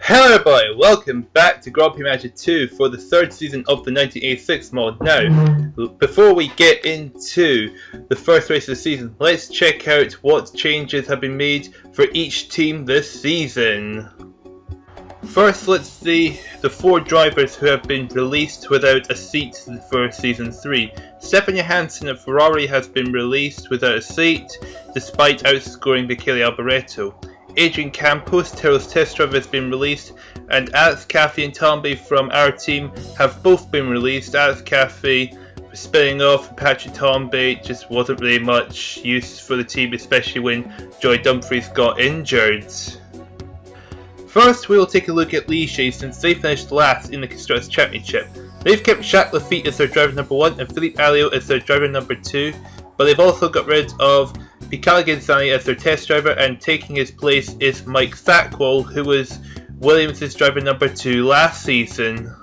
Hello everybody, welcome back to Grand Prix Manager 2 for the third season of the 1986 mod. Now, before we get into the first race of the season, let's check out what changes have been made for each team this season. First, let's see the 4 drivers who have been released without a seat for Season 3. Stefan Johansson of Ferrari has been released without a seat, despite outscoring Michele Alboreto. Adrian Campos, Tyrrell's test driver, has been released, and Alex Caffey and Tomby from our team have both been released. Alex Caffey spinning off, and Patrick Tomby just wasn't really much use for the team, especially when Joy Dumfries got injured. First, we will take a look at Ligier since they finished last in the Constructors' Championship. They've kept Jacques Lafitte as their driver number 1 and Philippe Alliot as their driver number 2, but they've also got rid of Mikael Ghezani as their test driver, and taking his place is Mike Thackwell, who was Williams' driver number 2 last season.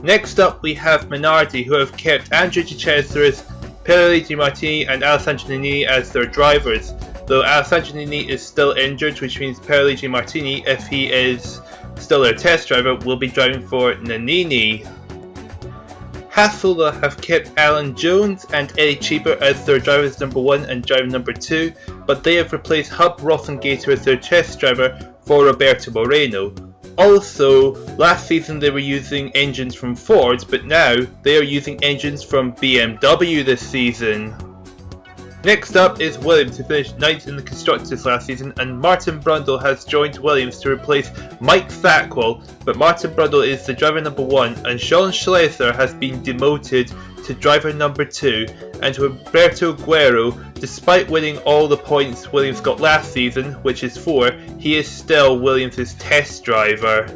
Next up, we have Minardi, who have kept Andrew de Cesaris, Pierluigi Martini and Alessandro Nannini as their drivers, though Alessandro Nannini is still injured, which means Pierluigi Martini, if he is still their test driver, will be driving for Nannini. Hassola have kept Alan Jones and Eddie Cheever as their drivers number 1 and driver number 2, but they have replaced Hub Rossengater as their test driver for Roberto Moreno. Also, last season they were using engines from Ford, but now they are using engines from BMW this season. Next up is Williams, who finished 9th in the Constructors last season, and Martin Brundle has joined Williams to replace Mike Thackwell, but Martin Brundle is the driver number 1, and Sean Schlesser has been demoted to driver number 2, and Roberto Guerrero, despite winning all the points Williams got last season, which is 4, he is still Williams' test driver.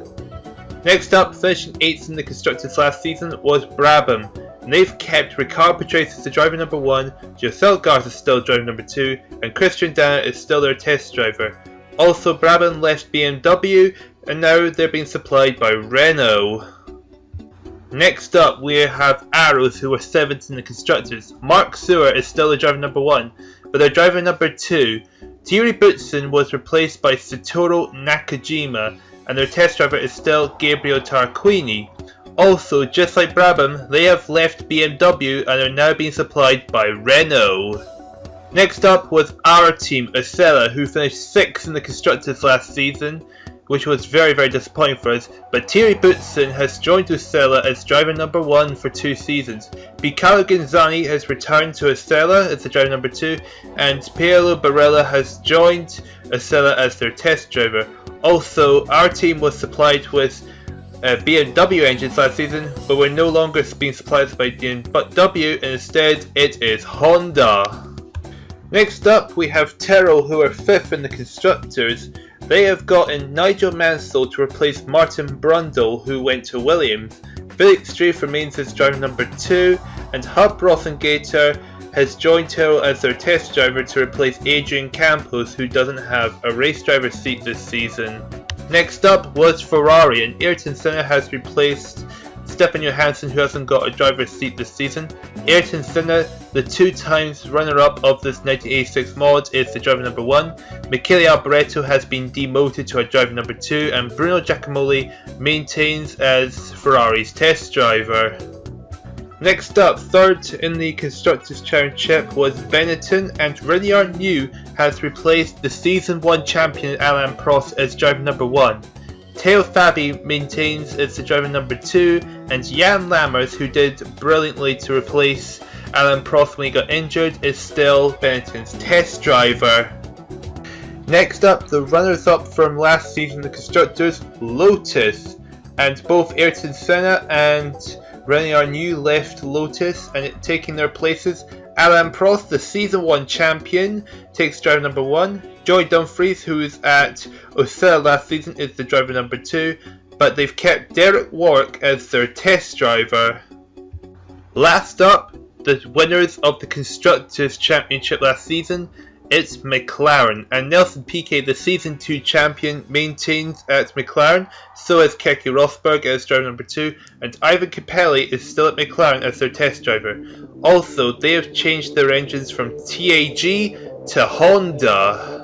Next up, finishing 8th in the Constructors last season, was Brabham. And they've kept Ricard Patrese as the driver number 1, Josel Garza is still driver number 2, and Christian Dana is still their test driver. Also, Brabham left BMW, and now they're being supplied by Renault. Next up, we have Arrows, who are 7th in the Constructors. Mark Sewer is still the driver number 1, but their driver number 2, Thierry Boutsen, was replaced by Satoru Nakajima, and their test driver is still Gabriel Tarquini. Also, just like Brabham, they have left BMW and are now being supplied by Renault. Next up was our team, Ossella, who finished 6th in the Constructors last season, which was very disappointing for us, but Thierry Boutsen has joined Ossella as driver number 1 for 2 seasons. Mikael Ghezani has returned to Ossella as the driver number 2, and Paolo Barella has joined Ossella as their test driver. Also, our team was supplied with BMW engines last season, but we're no longer being supplied by BMW, and instead it is Honda. Next up, we have Tyrrell, who are 5th in the Constructors. They have gotten Nigel Mansell to replace Martin Brundle, who went to Williams. Felix Struve remains as driver number 2, and Hub Rossengater has joined Tyrrell as their test driver to replace Adrian Campos, who doesn't have a race driver seat this season. Next up was Ferrari, and Ayrton Senna has replaced Stefan Johansson, who hasn't got a driver's seat this season. Ayrton Senna, the 2 times runner-up of this 1986 mod, is the driver number 1. Michele Alboreto has been demoted to a driver number 2, and Bruno Giacomelli maintains as Ferrari's test driver. Next up, 3rd in the Constructors' Championship was Benetton, and Renier New has replaced the Season 1 champion Alain Prost as driver number 1. Teo Fabi maintains as the driver number 2, and Jan Lammers, who did brilliantly to replace Alain Prost when he got injured, is still Benetton's test driver. Next up, the runners-up from last season, the Constructors, Lotus, and both Ayrton Senna and Renier New left Lotus, and taking their places, Alain Prost, the Season 1 champion, takes driver number 1. Joy Dumfries, who was at Ossella last season, is the driver number 2, but they've kept Derek Warwick as their test driver. Last up, the winners of the Constructors' Championship last season, it's McLaren, and Nelson Piquet, the Season 2 champion, maintains at McLaren, so is Keke Rosberg as driver number 2, and Ivan Capelli is still at McLaren as their test driver. Also, they have changed their engines from TAG to Honda.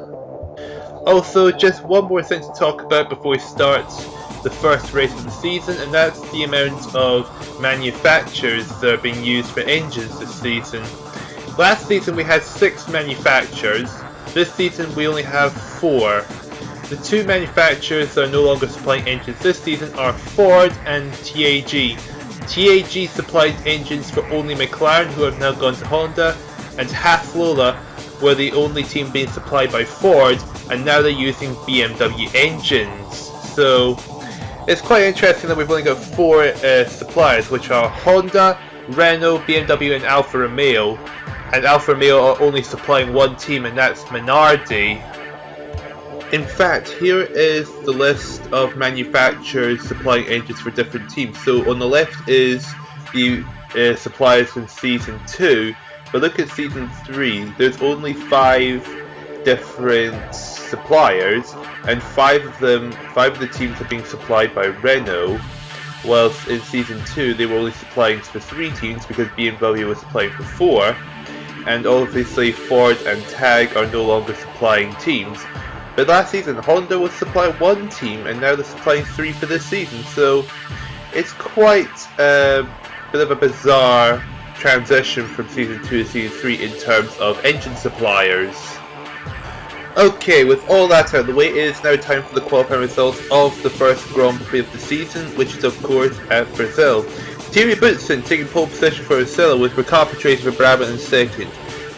Also, just one more thing to talk about before we start the first race of the season, and that's the amount of manufacturers that are being used for engines this season. Last season we had 6 manufacturers. This season we only have 4. The 2 manufacturers that are no longer supplying engines this season are Ford and TAG. TAG supplied engines for only McLaren, who have now gone to Honda, and Lola were the only team being supplied by Ford, and now they're using BMW engines. So it's quite interesting that we've only got 4 suppliers, which are Honda, Renault, BMW and Alfa Romeo. And Alfa Romeo are only supplying one team, and that's Minardi. In fact, here is the list of manufacturers supplying engines for different teams. So on the left is the suppliers from Season 2, but look at Season 3, there's only 5 different suppliers, and 5 of the teams are being supplied by Renault, whilst in Season 2 they were only supplying for 3 teams because BMW was supplying for 4, and obviously Ford and TAG are no longer supplying teams. But last season Honda was supplying 1 team, and now they're supplying 3 for this season, so it's quite a bit of a bizarre transition from Season 2 to Season 3 in terms of engine suppliers. Okay, with all that out of the way, it is now time for the qualifying results of the first Grand Prix of the season, which is of course at Brazil. Thierry Boutsen taking pole position for Ossella, with Ricardo Prix for Brabham in second.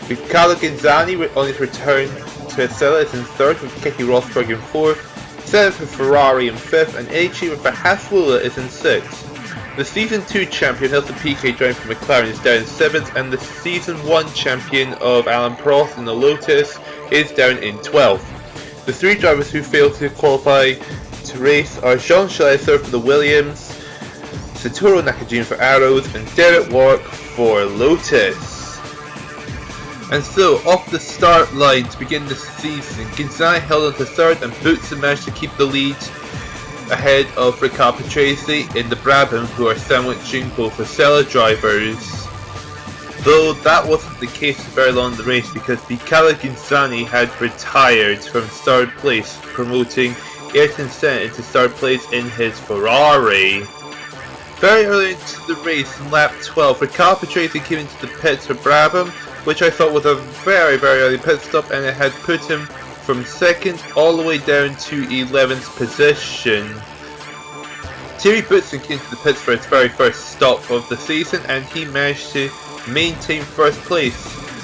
Riccardo Ghinzani on his return to Ossella is in third, with Keke Rosberg in fourth. Seventh for Ferrari in fifth, and A achiever for Lola is in sixth. The Season 2 champion Nelson Piquet driving for McLaren is down in 7th, and the Season 1 champion of Alain Prost in the Lotus is down in 12th. The 3 drivers who failed to qualify to race are Jean Schlesser for the Williams, Satoru Nakajima for Arrows, and Derek Warwick for Lotus. And so, off the start line to begin the season, Ghinzani held on to third, and Boutsen managed to keep the lead ahead of Riccardo Patrese in the Brabham, who are sandwiching both Ossella drivers. Though that wasn't the case for very long in the race, because Riccardo Ghinzani had retired from third place, promoting Ayrton Senna into third place in his Ferrari. Very early into the race, in lap 12, Riccardo Patrese came into the pits for Brabham, which I thought was a very early pit stop, and it had put him from 2nd all the way down to 11th position. Thierry Boutsen came to the pits for his very first stop of the season, and he managed to maintain first place,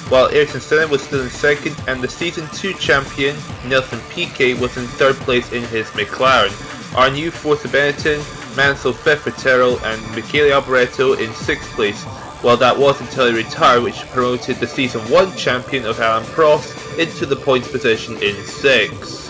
while Ayrton Senna was still in 2nd, and the Season 2 champion Nelson Piquet was in 3rd place in his McLaren. Our new 4th for Benetton, Mansell 5th for Terrell, and Michele Alboreto in 6th place, while that was until he retired, which promoted the Season 1 champion of Alain Prost into the points position in 6th.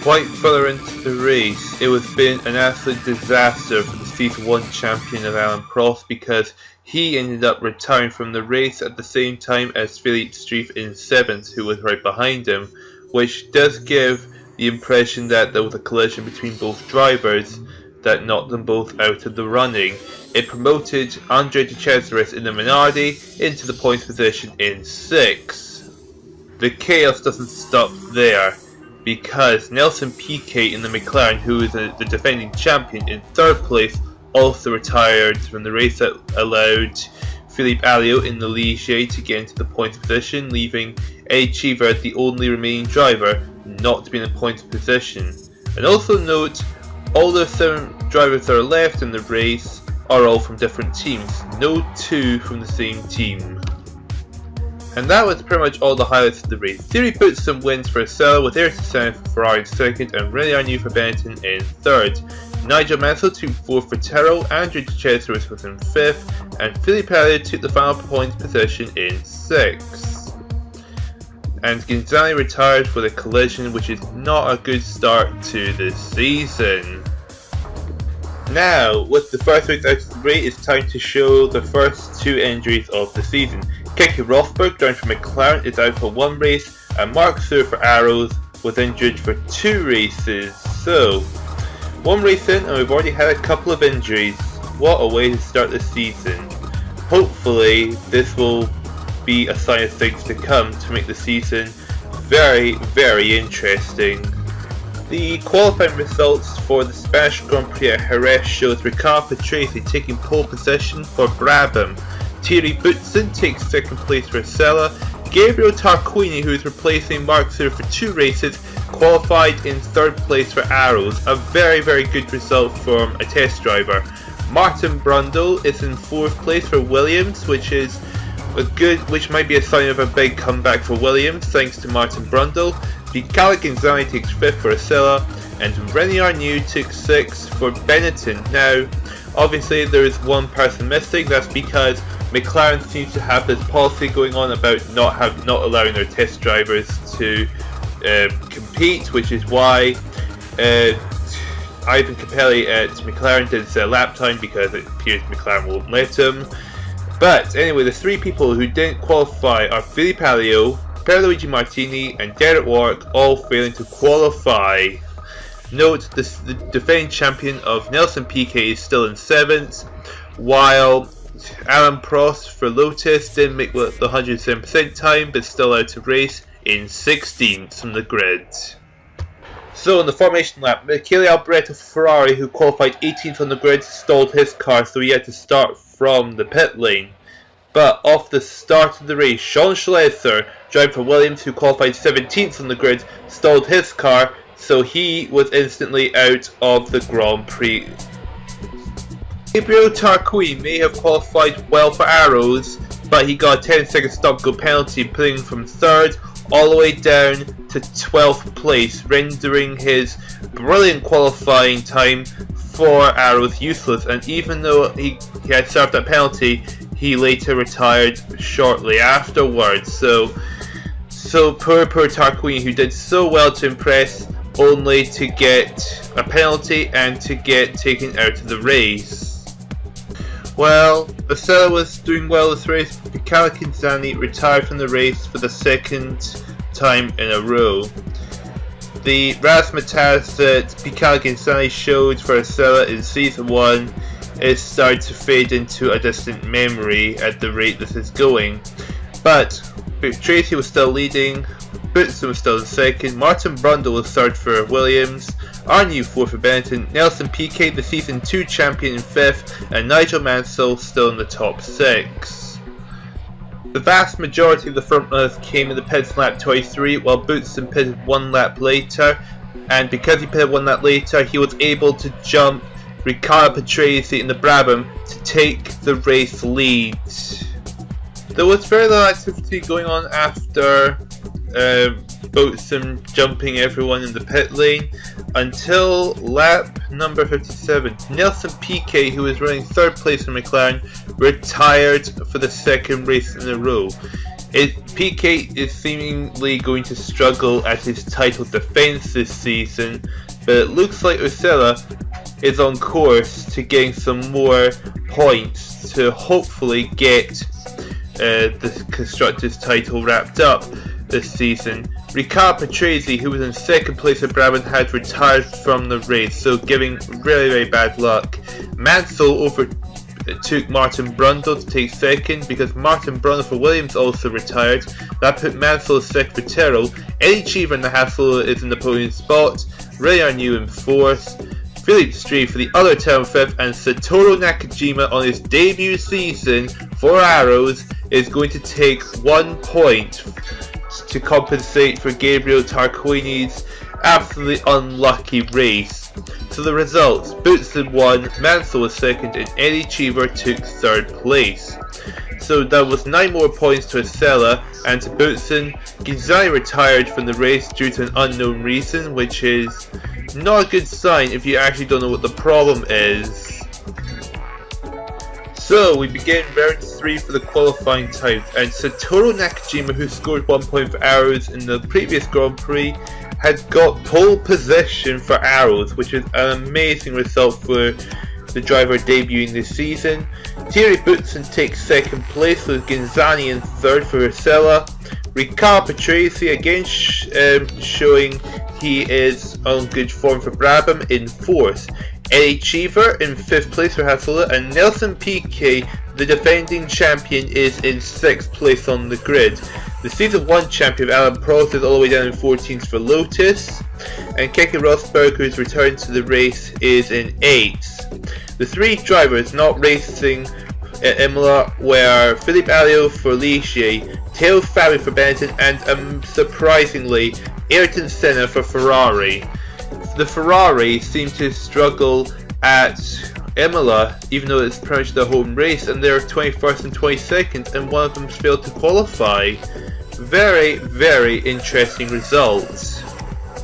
Quite further into the race, it was been an absolute disaster for the Season 1 champion of Alain Prost, because he ended up retiring from the race at the same time as Philippe Streiff in 7th, who was right behind him, which does give the impression that there was a collision between both drivers that knocked them both out of the running. It promoted Andre de Cesaris in the Minardi into the points position in 6th. The chaos doesn't stop there, because Nelson Piquet in the McLaren, who is the defending champion, in 3rd place, also retired from the race. That allowed Philippe Alliot in the Ligier to get into the points position, leaving A Cheever, the only remaining driver, not to be in the points position. And also note, all the 7 drivers that are left in the race are all from different teams, no 2 from the same team. And that was pretty much all the highlights of the race. Thierry Boutsen wins for Ossella, with Ayrton Senna for Ferrari in 2nd, and René Arnoux for Benetton in 3rd. Nigel Mansell took 4th for Terrell, Andre de Cesaris was in 5th, and Philippe Alliot took the final points position in 6th. And Ghinzani retired with a collision, which is not a good start to the season. Now, with the first race out of the way, it's time to show the first 2 injuries of the season. Keke Rosberg, driving for McLaren, is out for 1 race, and Mark Suhr for Arrows was injured for 2 races. So, 1 race in, and we've already had a couple of injuries. What a way to start the season. Hopefully, this will be a sign of things to come to make the season very, very interesting. The qualifying results for the Spanish Grand Prix at Jerez shows Ricardo Patrese taking pole position for Brabham. Thierry Boutsen takes second place for Ossella. Gabriel Tarquini, who is replacing Mark Suter for 2 races, qualified in third place for Arrows. A very, very good result from a test driver. Martin Brundle is in 4th place for Williams, which might be a sign of a big comeback for Williams, thanks to Martin Brundle. Vitaly Ginzani takes 5th for Ossella, and René Arnoux took 6th for Benetton. Now, obviously there is one person missing. That's because McLaren seems to have this policy going on about not allowing their test drivers to compete, which is why Ivan Capelli at McLaren did a lap time, because it appears McLaren won't let him. But anyway, the 3 people who didn't qualify are Filipe Alliot, Pierluigi Martini and Derek Warwick, all failing to qualify. Note, the defending champion of Nelson Piquet is still in 7th, while Alain Prost for Lotus didn't make the 107% time, but still out to race in 16th from the grid. So in the formation lap, Michele Alboreto Ferrari, who qualified 18th on the grid, stalled his car, so he had to start from the pit lane. But off the start of the race, Sean Schlesser, driver for Williams, who qualified 17th on the grid, stalled his car, so he was instantly out of the Grand Prix. Gabriel Tarquini may have qualified well for Arrows, but he got a 10-second stop-go penalty, putting him from 3rd all the way down to 12th place, rendering his brilliant qualifying time for Arrows useless. And even though he had served that penalty, he later retired shortly afterwards. So poor Tarquini, who did so well to impress, only to get a penalty and to get taken out of the race. Well, Ossella was doing well this race. Vitaly Ginzani retired from the race for the 2nd time in a row. The razzmatazz that Vitaly Ginzani showed for Ossella in Season 1 is starting to fade into a distant memory at the rate this is going. But Tracy was still leading, Boutsen was still in 2nd, Martin Brundle was 3rd for Williams, Arnoux 4th for Benetton, Nelson Piquet, the Season 2 champion, in 5th, and Nigel Mansell still in the top 6. The vast majority of the front runners came in the pits lap 23, while Boutsen pitted 1 lap later, and because he pitted 1 lap later, he was able to jump Ricardo Patrese in the Brabham to take the race lead. There was very little activity going on after Boutsen jumping everyone in the pit lane until lap number 57. Nelson Piquet, who was running 3rd place for McLaren, retired for the 2nd race in a row. Piquet is seemingly going to struggle at his title defense this season, but it looks like Ossella is on course to getting some more points to hopefully get the Constructors title wrapped up this season. Ricardo Patrese, who was in 2nd place at Brabham, had retired from the race, so giving really, really bad luck. Mansell overtook Martin Brundle to take 2nd, because Martin Brundle for Williams also retired. That put Mansell as 2nd for Tyrrell. Eddie Cheever in the Hassel is in the podium spot. René Arnoux in 4th. Philippe Stree for the other town 5th, and Satoru Nakajima on his debut season for Arrows is going to take 1 point to compensate for Gabriel Tarquini's absolutely unlucky race. So the results: Boutsen won, Mansell was 2nd, and Eddie Cheever took 3rd place. So that was 9 more points to Ossella and to Boutsen. Ginzani retired from the race due to an unknown reason, which is not a good sign if you actually don't know what the problem is. So we begin round 3 for the qualifying times, and Satoru Nakajima, who scored 1 point for Arrows in the previous Grand Prix, had got pole position for Arrows, which is an amazing result for the driver debuting this season. Thierry Boutsen takes 2nd place with Ginzani in 3rd for Ossella. Ricardo Patrese again showing he is on good form for Brabham in 4th. Eddie Cheever in 5th place for Hassel, and Nelson Piquet, the defending champion, is in 6th place on the grid. The Season 1 champion Alan Prost is all the way down in 14th for Lotus, and Keke Rosberg, who's returned to the race, is in 8th. The 3 drivers not racing at Imola were Philippe Alliot for Ligier, Teo Fabi for Benetton, and surprisingly, Ayrton Senna for Ferrari. The Ferrari seemed to struggle at Imola, even though it's pretty much their home race, and they're 21st and 22nd, and one of them failed to qualify. Very, very interesting results.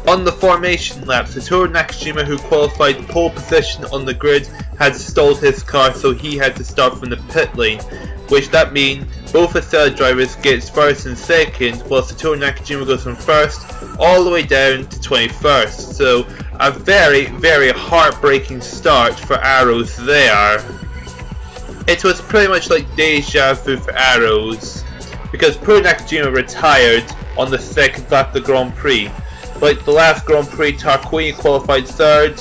On the formation lap, Satoru Nakajima, who qualified pole position on the grid, had stalled his car, so he had to start from the pit lane, which that means both Ossella drivers gets first and second, while Satoru Nakajima goes from first all the way down to 21st. So a very, very heartbreaking start for Arrows there. It was pretty much like deja vu for Arrows, because poor Nakajima retired on the second lap of the Grand Prix. Like the last Grand Prix, Tarquini qualified third.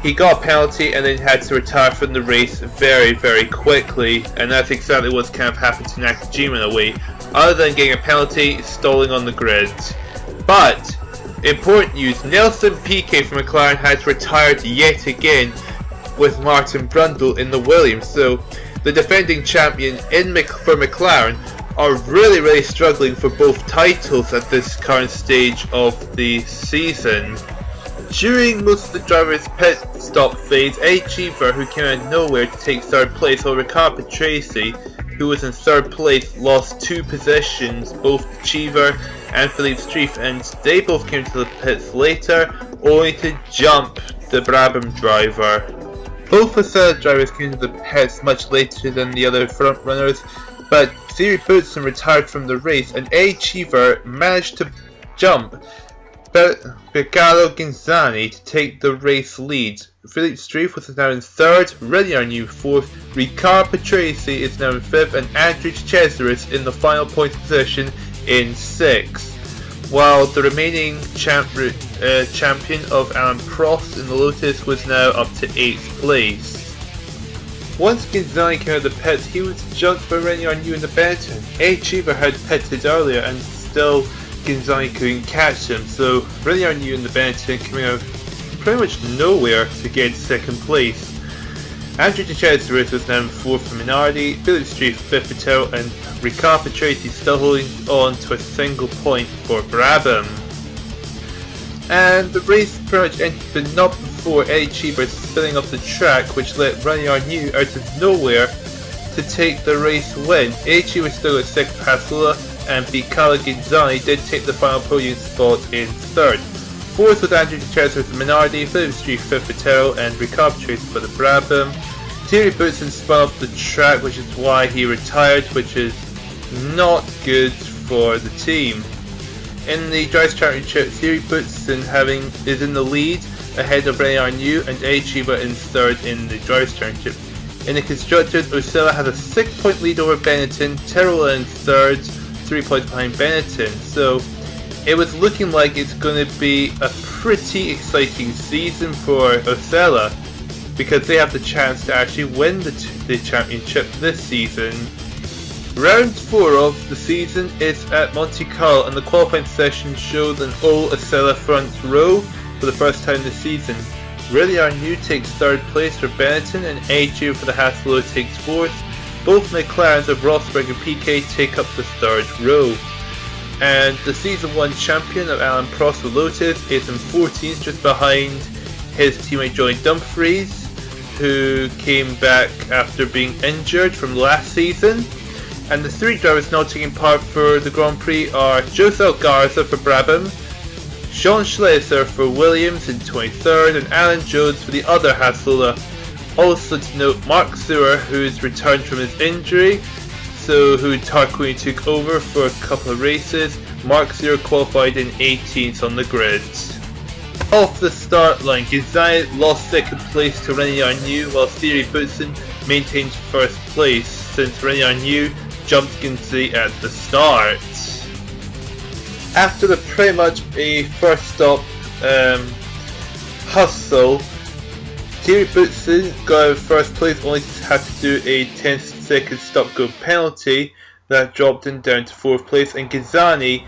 He got a penalty and then had to retire from the race very, very quickly, and that's exactly what's kind of happened to Nakajima in a way, other than getting a penalty, stalling on the grid. But important news, Nelson Piquet from McLaren has retired yet again with Martin Brundle in the Williams, so the defending champion for McLaren are really struggling for both titles at this current stage of the season. During most of the driver's pit stop phase, Eddie Cheever, who came out of nowhere to take third place, while Riccardo Patrese, who was in third place, lost 2 positions, both Cheever and Philippe Streif, and they both came to the pits later, only to jump the Brabham driver. Both Ossella drivers came to the pits much later than the other front runners, but Thierry Boutsen retired from the race, and Eddie Cheever managed to jump Riccardo Ghinzani to take the race lead. Philippe Streif was now in 3rd, René Arnoux 4th, Riccardo Patrese is now in 5th, and Andrew Cesaris in the final points position in 6th. While the remaining champion of Alan Prost in the Lotus was now up to 8th place. Once Ghinzani came out of the pits, he was jumped by René Arnoux in the Benetton. Eddie Cheever had pitted earlier and still Ghinzani couldn't catch him, so René Arnoux in the Benetton coming out pretty much nowhere to get 2nd place. Andrew Cesaris was now in 4th for Minardi, Philippe Streif 5th for Tyrrell, and Riccardo Patrese still holding on to a single point for Brabham. And the race pretty much ended, but not before Eddie Cheever spilling off the track, which let René Arnoux out of nowhere to take the race win. Eddie Cheever still got 6th for Hasula, and Riccardo Ghinzani did take the final podium spot in 3rd. 4th was Andrew Cesaris for Minardi, Philippe Streif 5th for Tyrrell, and Riccardo Patrese for the Brabham. Thierry Boutsen spun off the track, which is why he retired, which is not good for the team. In the Drivers' Championship, Thierry Boutsen is in the lead ahead of René Arnoux, and Eddie Cheever in 3rd in the Drivers' Championship. In the Constructors, Ossella has a 6-point lead over Benetton, Tyrrell in 3rd, 3 points behind Benetton. So it was looking like it's going to be a pretty exciting season for Ossella, because they have the chance to actually win the championship this season. Round 4 of the season is at Monte Carlo, and the qualifying session shows an all Ossella front row for the first time this season. René Arnoux takes 3rd place for Benetton, and Eddie Cheever for the Hasselblad takes 4th. Both McLarens of Rosberg and Piquet take up the 3rd row. And the Season 1 champion of Alan Prost for Lotus is in 14th, just behind his teammate Joey Dumfries, who came back after being injured from last season. And the 3 drivers now taking part for the Grand Prix are Josel Garza for Brabham, Sean Schlesser for Williams in 23rd, and Alan Jones for the other Hasselblad. Also to note, Mark Sewer, who's returned from his injury, who Tarquini took over for a couple of races. Mark Sewer qualified in 18th on the grid. Off the start line, Ghinzani lost 2nd place to René Arnoux, while Thierry Boutsen maintained 1st place, since René Arnoux jumped Ghinzani at the start. After pretty much a first stop hustle, Thierry Boutsen got out 1st place, only had to do a 10-second stop-go penalty, that dropped him down to 4th place, and Gazani,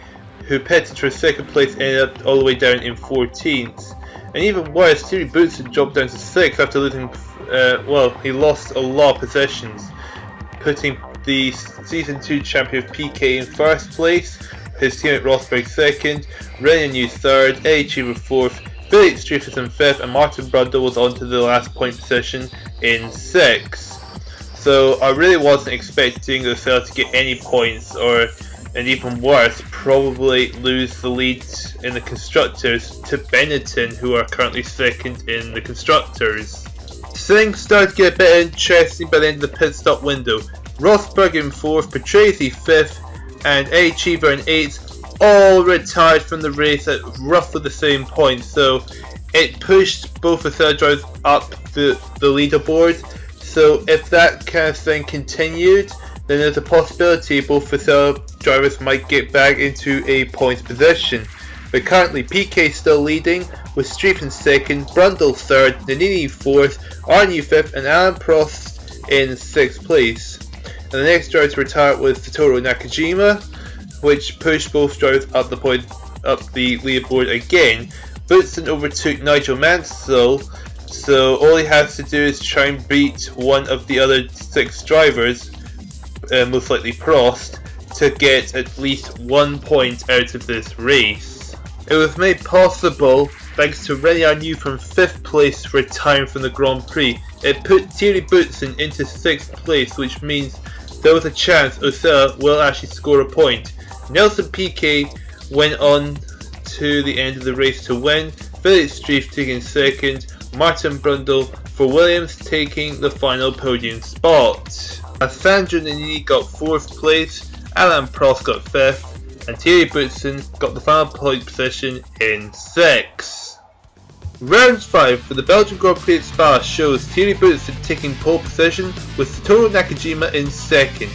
who pitted for 2nd place, ended up all the way down in 14th. And even worse, Thierry Boutsen dropped down to 6th after losing, he lost a lot of positions, putting the Season 2 champion PK in 1st place, his teammate Rosberg 2nd, René New 3rd, Eddie Cheever 4th, Felix Streifus in 5th, and Martin Brundle was on to the last point position in 6th. So I really wasn't expecting Ossella to get any points, and even worse, probably lose the lead in the Constructors to Benetton, who are currently 2nd in the Constructors. Things started to get a bit interesting by the end of the pit stop window. Rosberg in 4th, Patrese 5th, and Eddie Cheever in 8th all retired from the race at roughly the same point, so it pushed both Ossella drivers up the leaderboard. So if that kind of thing continued, then there's a possibility both Ossella drivers might get back into a points position. But currently PK still leading, with Streif in 2nd, Brundle 3rd, Nannini 4th, Arnew 5th, and Alain Prost in 6th place. And the next driver to retire was Satoru Nakajima, which pushed both drivers up the leaderboard again. Boutsen overtook Nigel Mansell, so all he has to do is try and beat one of the other 6 drivers, most likely Prost, to get at least 1 point out of this race. It was made possible thanks to René Arnoux from 5th place retiring from the Grand Prix. It put Thierry Boutsen into 6th place, which means there was a chance Ossella will actually score a point. Nelson Piquet went on to the end of the race to win, Felix Streif taking 2nd, Martin Brundle for Williams taking the final podium spot. Sandro Nannini got 4th place, Alain Prost got 5th, and Thierry Boutsen got the final point position in 6th. Round 5 for the Belgian Grand Prix at Spa shows Thierry Boutsen taking pole position with Satoru Nakajima in 2nd.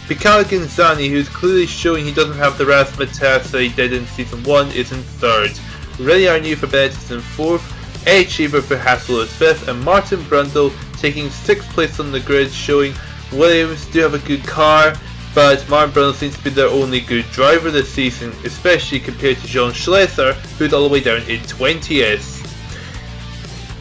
Picalo Ghinzani, who's clearly showing he doesn't have the razzmatazz that he did in Season 1, is in 3rd. René Arnoux for Benetton is in 4th, Eddie Cheever for Hassel is 5th, and Martin Brundle taking 6th place on the grid, showing Williams do have a good car, but Martin Brundle seems to be their only good driver this season, especially compared to Jean Schlesser, who's all the way down in 20th.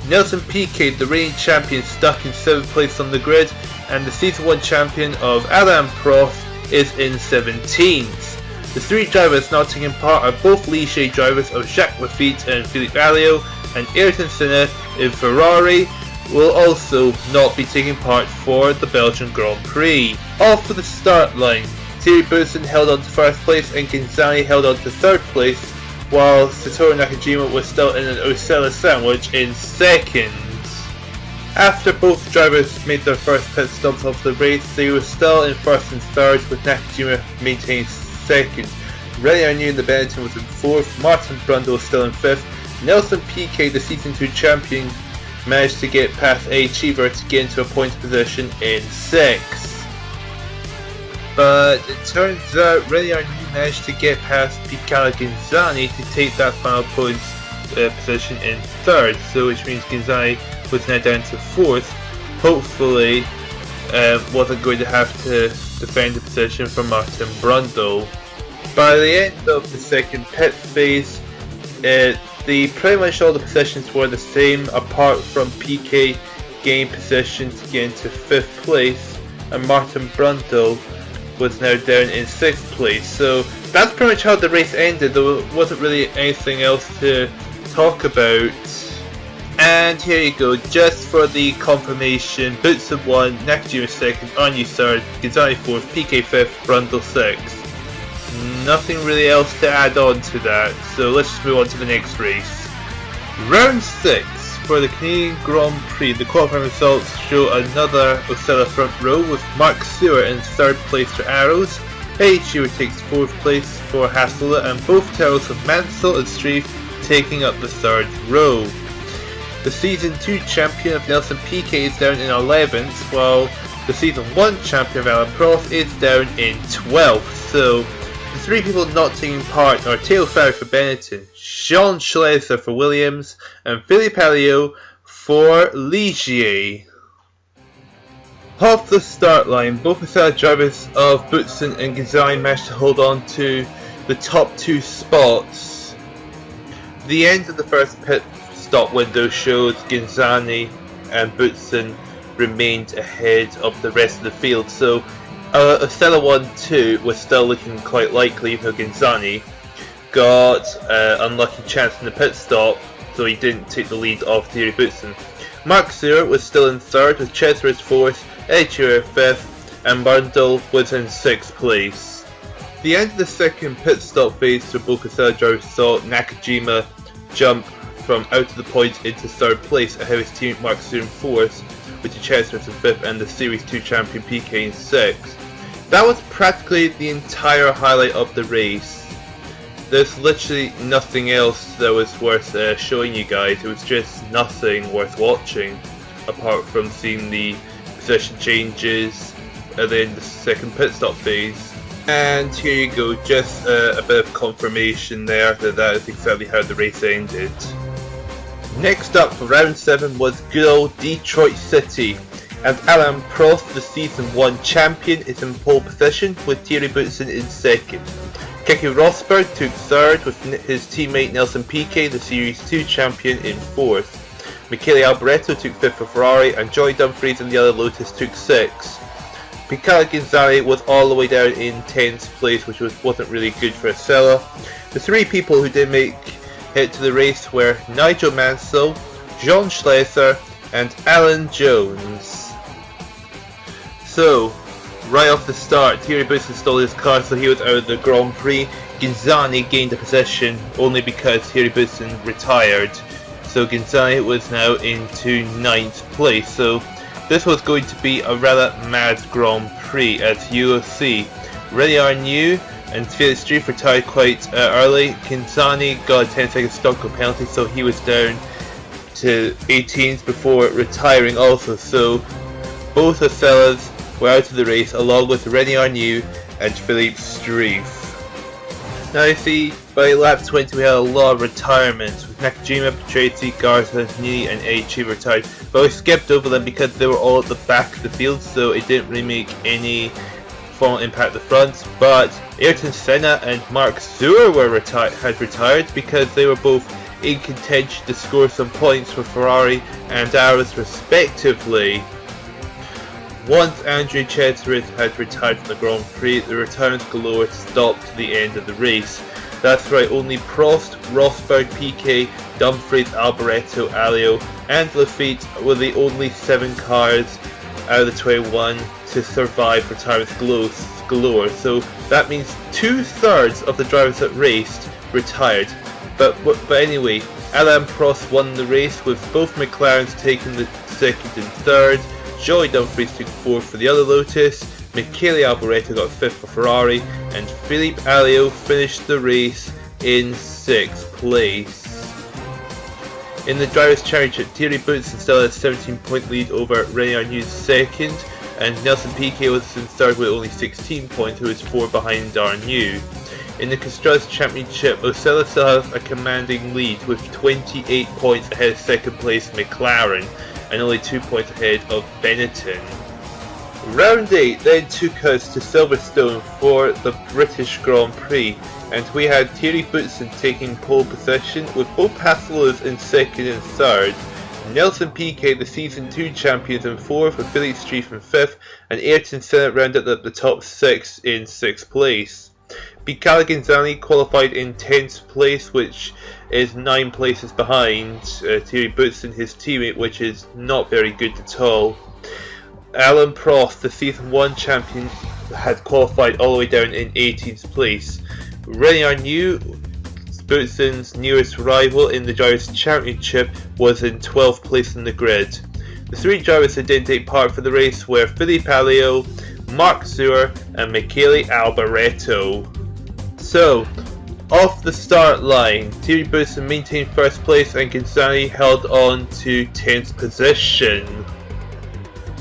Nelson Piquet, the reigning champion, stuck in 7th place on the grid, and the Season 1 champion of Alain Prost is in 17th. The 3 drivers not taking part are both Ligier drivers of Jacques Lafitte and Philippe Alliot, and Ayrton Senna in Ferrari will also not be taking part for the Belgian Grand Prix. Off to the start line, Thierry Boutsen held on to 1st place and Ghinzani held on to 3rd place, while Satoru Nakajima was still in an Ossella sandwich in 2nd. After both drivers made their first pit stops of the race, they were still in 1st and 3rd, with Nakajima maintaining 2nd. René Arnoux in the Benetton was in 4th, Martin Brundle was still in 5th, Nelson Piquet, the Season 2 champion, managed to get past Eddie Cheever to get into a points position in 6th. But it turns out René Arnoux managed to get past Picalo Ghinzani to take that final points position in 3rd, so which means Ghinzani was now down to 4th. Hopefully wasn't going to have to defend the position from Martin Brundle. By the end of the 2nd pit phase, pretty much all the positions were the same, apart from Piquet gaining position to get into 5th place, and Martin Brundle was now down in 6th place. So that's pretty much how the race ended. There wasn't really anything else to talk about. And here you go, just for the confirmation: Boutsen 1, Nakajima 2nd, Arnoux 3rd, Ghinzani 4th, Piquet 5th, Brundle 6th. Nothing really else to add on to that, so let's just move on to the next race. Round 6 for the Canadian Grand Prix. The qualifying results show another Ossella front row, with Mark Stewart in 3rd place for Arrows, Eddie Cheever takes 4th place for Hassel, and both tails of Mansell and Streif taking up the 3rd row. The Season 2 champion of Nelson Piquet is down in 11th, while the Season 1 champion of Alain Prost is down in 12th. So the 3 people not taking part are Théo Farry for Benetton, Jean Schlesser for Williams, and Philippe Alliot for Ligier. Off the start line, both Ossella drivers of Boutsen and Ghinzani managed to hold on to the top 2 spots. The end of the first pit stop window showed Ghinzani and Boutsen remained ahead of the rest of the field, so Ossella 1-2 was still looking quite likely, though Ghinzani got an unlucky chance in the pit stop, so he didn't take the lead off Thierry Boutsen. Mark Zeurer was still in 3rd, with Cesarez 4th, Eichiber 5th, and Brundle was in 6th place. The end of the second pit stop phase for both Ossella drivers saw Nakajima jump from out of the points into 3rd place ahead of his teammate Mark Zeurer in 4th, with Cesarez in 5th and the Series 2 champion PK in 6th. That was practically the entire highlight of the race. There's literally nothing else that was worth showing you guys. It was just nothing worth watching, apart from seeing the position changes at the end of the second pit stop phase. And here you go, just a bit of confirmation there that is exactly how the race ended. Next up for round 7 was good old Detroit City, and Alain Prost, the season 1 champion, is in pole position with Thierry Boutsen in 2nd. Keke Rosberg took 3rd with his teammate Nelson Piquet, the Series 2 champion, in 4th. Michele Alboreto took 5th for Ferrari, and Joy Dumfries and the other Lotus took 6th. Pecco Ghinzani was all the way down in 10th place, which wasn't really good for Ossella. The 3 people who did make it to the race were Nigel Mansell, Jean Schlesser, and Alan Jones. So, right off the start, Thierry Boutsen stole his car, so he was out of the Grand Prix. Ghinzani gained a position only because Thierry Boutsen retired, so Ghinzani was now into 9th place. So this was going to be a rather mad Grand Prix, as you will see. René Arnoux and Felix Streif retired quite early. Ghinzani got a 10-second stop-go penalty, so he was down to 18th before retiring also. So both Ossellas were out of the race, along with René Arnoux and Philippe Streif. Now you see, by lap 20 we had a lot of retirements, with Nakajima, Patrese, Garza, Nini and Eichiber retired, but we skipped over them because they were all at the back of the field, so it didn't really make any formal impact at the front. But Ayrton Senna and Mark Zeurer had retired because they were both in contention to score some points for Ferrari and ours respectively. Once André Cesarez had retired from the Grand Prix, the retirements galore stopped to the end of the race. That's right, only Prost, Rosberg, Piquet, Dumfries, Alboreto, Alio and Lafitte were the only 7 cars out of the 21 to survive retirements galore. So that means 2/3 of the drivers that raced retired. But anyway, Alain Prost won the race, with both McLarens taking the 2nd and 3rd. Joy Dumfries took 4th for the other Lotus, Michele Alboreto got 5th for Ferrari, and Philippe Alliot finished the race in 6th place. In the Drivers' Championship, Thierry Boutsen still had a 17-point lead over René Arnoux 2nd, and Nelson Piquet was in 3rd with only 16 points, who was 4 behind Arnoux. In the Constructors' Championship, Ossella still has a commanding lead with 28 points ahead of 2nd place McLaren, and only 2 points ahead of Benetton. Round 8 then took us to Silverstone for the British Grand Prix, and we had Thierry Boutsen taking pole position, with both Passalos in 2nd and 3rd, Nelson Piquet, the Season 2 champions, in 4th, with Felix Streif in 5th, and Ayrton Senna rounded up the top 6 in 6th place. Pecco Ghinzani qualified in 10th place, which is 9 places behind Thierry Boutsen, his teammate, which is not very good at all. Alain Prost, the Season 1 champion, had qualified all the way down in 18th place. René Arnoux, Boutsen's nearest rival in the Drivers' Championship, was in 12th place in the grid. The 3 drivers that didn't take part for the race were Philippe Alliot, Mark Zeurer and Michele Alboreto. So, off the start line, Thierry Boutsen maintained 1st place and Ghinzani held on to 10th position.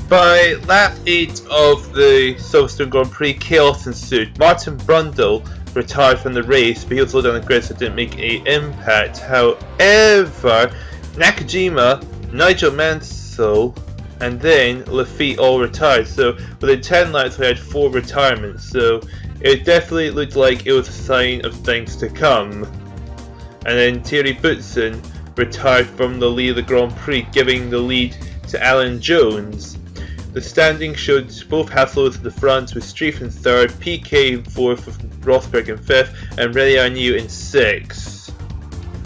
By lap 8 of the Silverstone Grand Prix, chaos ensued. Martin Brundle retired from the race, but he was low down the grid, so it didn't make an impact. However, Nakajima, Nigel Mansell, and then Lafitte all retired. So within 10 laps we had 4 retirements, so it definitely looked like it was a sign of things to come. And then Thierry Boutsen retired from the lead of the Grand Prix, giving the lead to Alan Jones. The standing showed both Hasselhoff in the front, with Streif in 3rd, Piquet in 4th, with Rosberg in 5th, and Renault in 6th.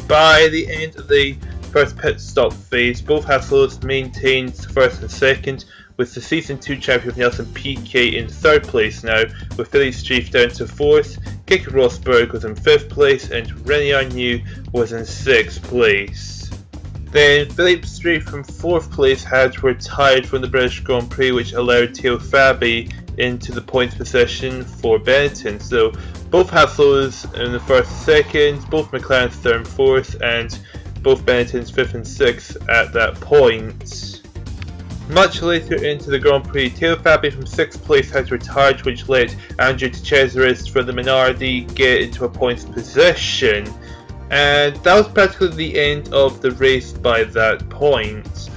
By the end of the first pit stop phase, both Hasselhoff maintained 1st and 2nd, with the Season 2 champion Nelson Piquet in 3rd place now, with Philippe Streif down to 4th, Keke Rosberg was in 5th place, and Renault was in 6th place. Then Philippe Streif from 4th place had retired from the British Grand Prix, which allowed Theo Fabi into the points position for Benetton. So both Hasselhoffs in the 1st and 2nd, both McLaren's 3rd and 4th, and both Benetton's 5th and 6th at that point. Much later into the Grand Prix, Theo Fabi from 6th place had retired, which let Andrew de Cesaris from the Minardi get into a points position. And that was practically the end of the race by that point.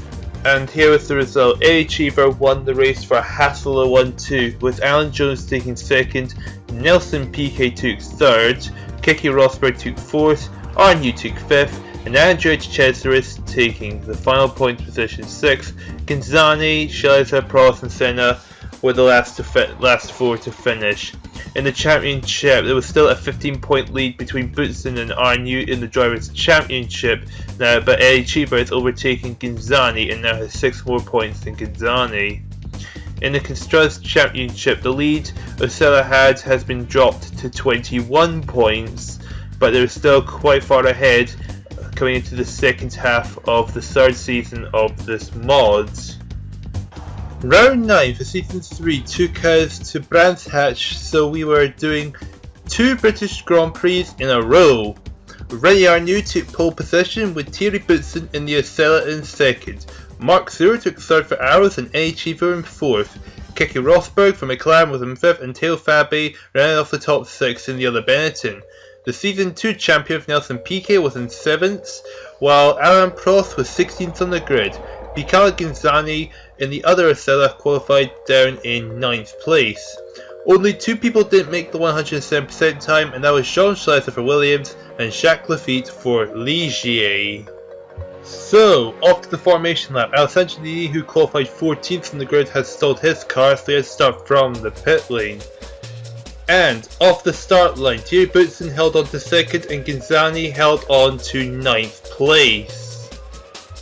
And here was the result. Eddie Cheever won the race for Hasselhoff 1-2, with Alan Jones taking 2nd, Nelson Piquet took 3rd, Keke Rosberg took 4th, Arnoux took 5th, and Andrea de Cesaris taking the final point position 6th. Ghinzani, Scheller, Prost and Senna were the last 4 to finish. In the championship, there was still a 15-point lead between Boutsen and Arnoux in the Drivers' Championship now, but Eddie Cheever is overtaking Ghinzani and now has 6 more points than Ghinzani. In the Constructors' Championship, the lead Ossella has been dropped to 21 points, but they're still quite far ahead coming into the second half of the 3rd season of this mod. Round 9 for Season 3 took us to Brands Hatch, so we were doing 2 British Grand Prix in a row. René Arnoux took pole position with Thierry Boutsen in the Ossella in 2nd. Mark Zero took 3rd for Arrows and Eddie Cheever in 4th. Keke Rosberg from McLaren was in 5th and Theo Fabi ran off the top 6 in the other Benetton. The Season 2 champion Nelson Piquet was in 7th, while Alain Prost was 16th on the grid. Mikael Ghinzani in the other Ossella qualified down in 9th place. Only 2 people didn't make the 107% time, and that was Jean Schleifer for Williams and Jacques Lafitte for Ligier. So, off to the formation lap. Alessandro Nini, who qualified 14th on the grid, has stalled his car, so he had to start from the pit lane. And off the start line, Thierry Boutsen held on to 2nd and Ghinzani held on to 9th place.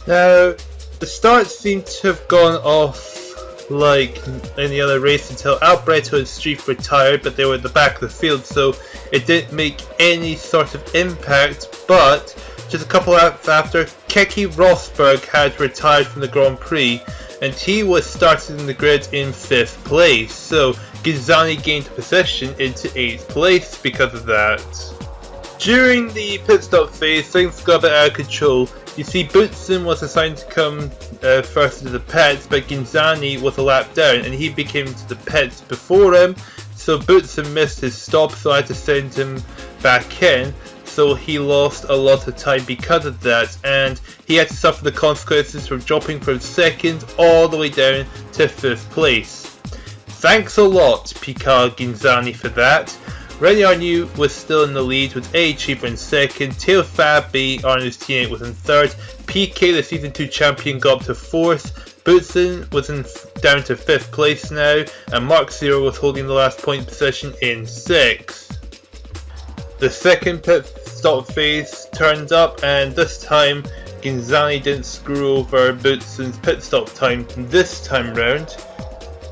Now, the start seemed to have gone off like any other race until Alboreto and Streif retired, but they were at the back of the field, so it didn't make any sort of impact. But just a couple laps after, Keke Rosberg had retired from the Grand Prix, and he was started in the grid in 5th place, so Ghinzani gained a position into 8th place because of that. During the pit stop phase, things got a bit out of control. You see, Boutsen was assigned to come first into the pits, but Ghinzani was a lap down and he became to the pits before him, so Boutsen missed his stop, so I had to send him back in. So he lost a lot of time because of that, and he had to suffer the consequences from dropping from 2nd all the way down to 5th place. Thanks a lot, Picard Ghinzani, for that. René Arnoux was still in the lead with Eddie Cheever in 2nd, Theo Fabi, Arnoux's teammate, was in 3rd, Piquet, the Season 2 champion, got up to 4th, Boutsen was down to 5th place now, and Mark Zero was holding the last point position in 6th. The second pit stop phase turned up, and this time Ghinzani didn't screw over Boutsen's pit stop time this time round,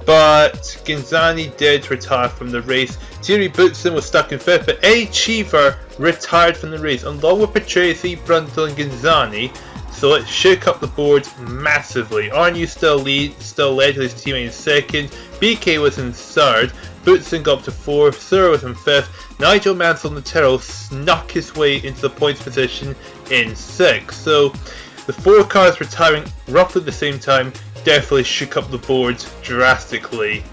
but Ghinzani did retire from the race. Thierry Boutsen was stuck in 5th, but Eddie Cheever retired from the race along with Patrese, Brundle and Ghinzani, so it shook up the board massively. Arnoux still led with his teammate in 2nd, BK was in 3rd, Boutsen got up to 4th, Sura was in 5th, Nigel Mansell-Notero snuck his way into the points position in 6th. So the 4 cars retiring roughly at the same time definitely shook up the board drastically.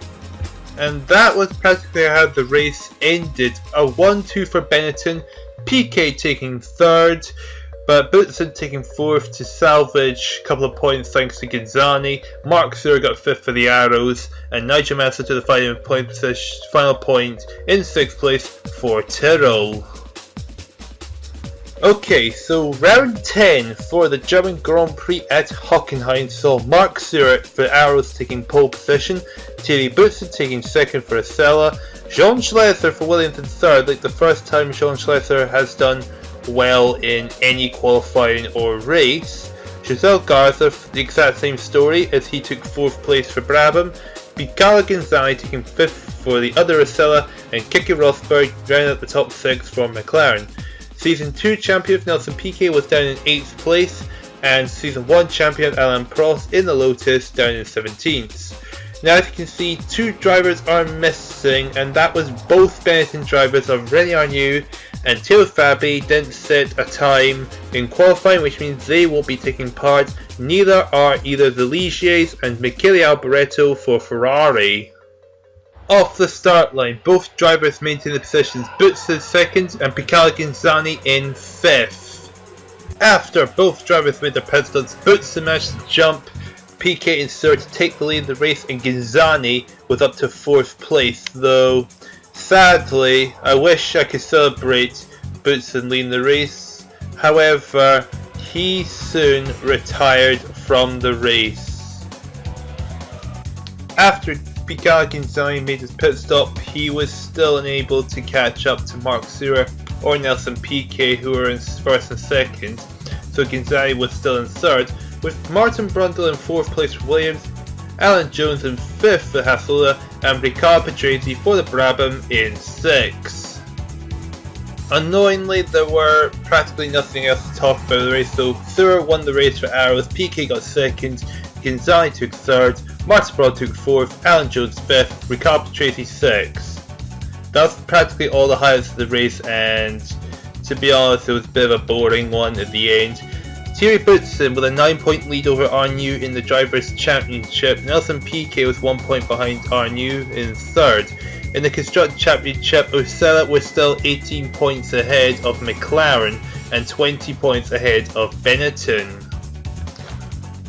And that was practically how the race ended. A 1-2 for Benetton, Piquet taking 3rd, but Boutsen taking 4th to salvage a couple of points thanks to Ginzani. Mark Suhr got 5th for the Arrows, and Nigel Mansell to the final point in 6th place for Tyrrell. Okay, so round 10 for the German Grand Prix at Hockenheim saw Mark Suhr for Arrows taking pole position, Thierry Boutsen taking 2nd for Ossella, Jean Schlesser for Williams in 3rd, like the first time Jean Schlesser has done well in any qualifying or race. Giselle Garza for the exact same story as he took 4th place for Brabham, Mikaela Ginzani taking 5th for the other Ossella, and Keke Rosberg rounding out the top 6 for McLaren. Season 2 champion Nelson Piquet was down in 8th place, and Season 1 champion Alain Prost in the Lotus down in 17th. Now as you can see, 2 drivers are missing, and that was both Benetton drivers of René Arnoux and Theo Fabi didn't set a time in qualifying, which means they won't be taking part. Neither are either the Ligiers and Michele Alboreto for Ferrari. Off the start line, both drivers maintain the positions, Boutsen 2nd and Mikaela Ginzani in 5th. After both drivers made their pit stops, Boutsen managed to jump Piquet in 3rd to take the lead in the race, and Ginzani was up to 4th place, though sadly I wish I could celebrate Boutsen leading the race. However, he soon retired from the race. After Mikaela Ginzani made his pit stop, he was still unable to catch up to Mark Suhr or Nelson Piquet, who were in 1st and 2nd, so Ginzani was still in 3rd, with Martin Brundle in 4th place for Williams, Alan Jones in 5th for Hasola, and Riccardo Patrese for the Brabham in 6th. Annoyingly, there were practically nothing else to talk about the race, so Suhr won the race for Arrows, Piquet got 2nd, Ginzani took 3rd, Martin Brundle took 4th, Alan Jones 5th, Riccardo Patrese 6th. That's practically all the highlights of the race, and to be honest, it was a bit of a boring one at the end. Thierry Boutsen with a 9-point lead over Arnoux in the Drivers' Championship. Nelson Piquet was 1 point behind Arnoux in 3rd. In the Constructors' Championship, Ossella was still 18 points ahead of McLaren and 20 points ahead of Benetton.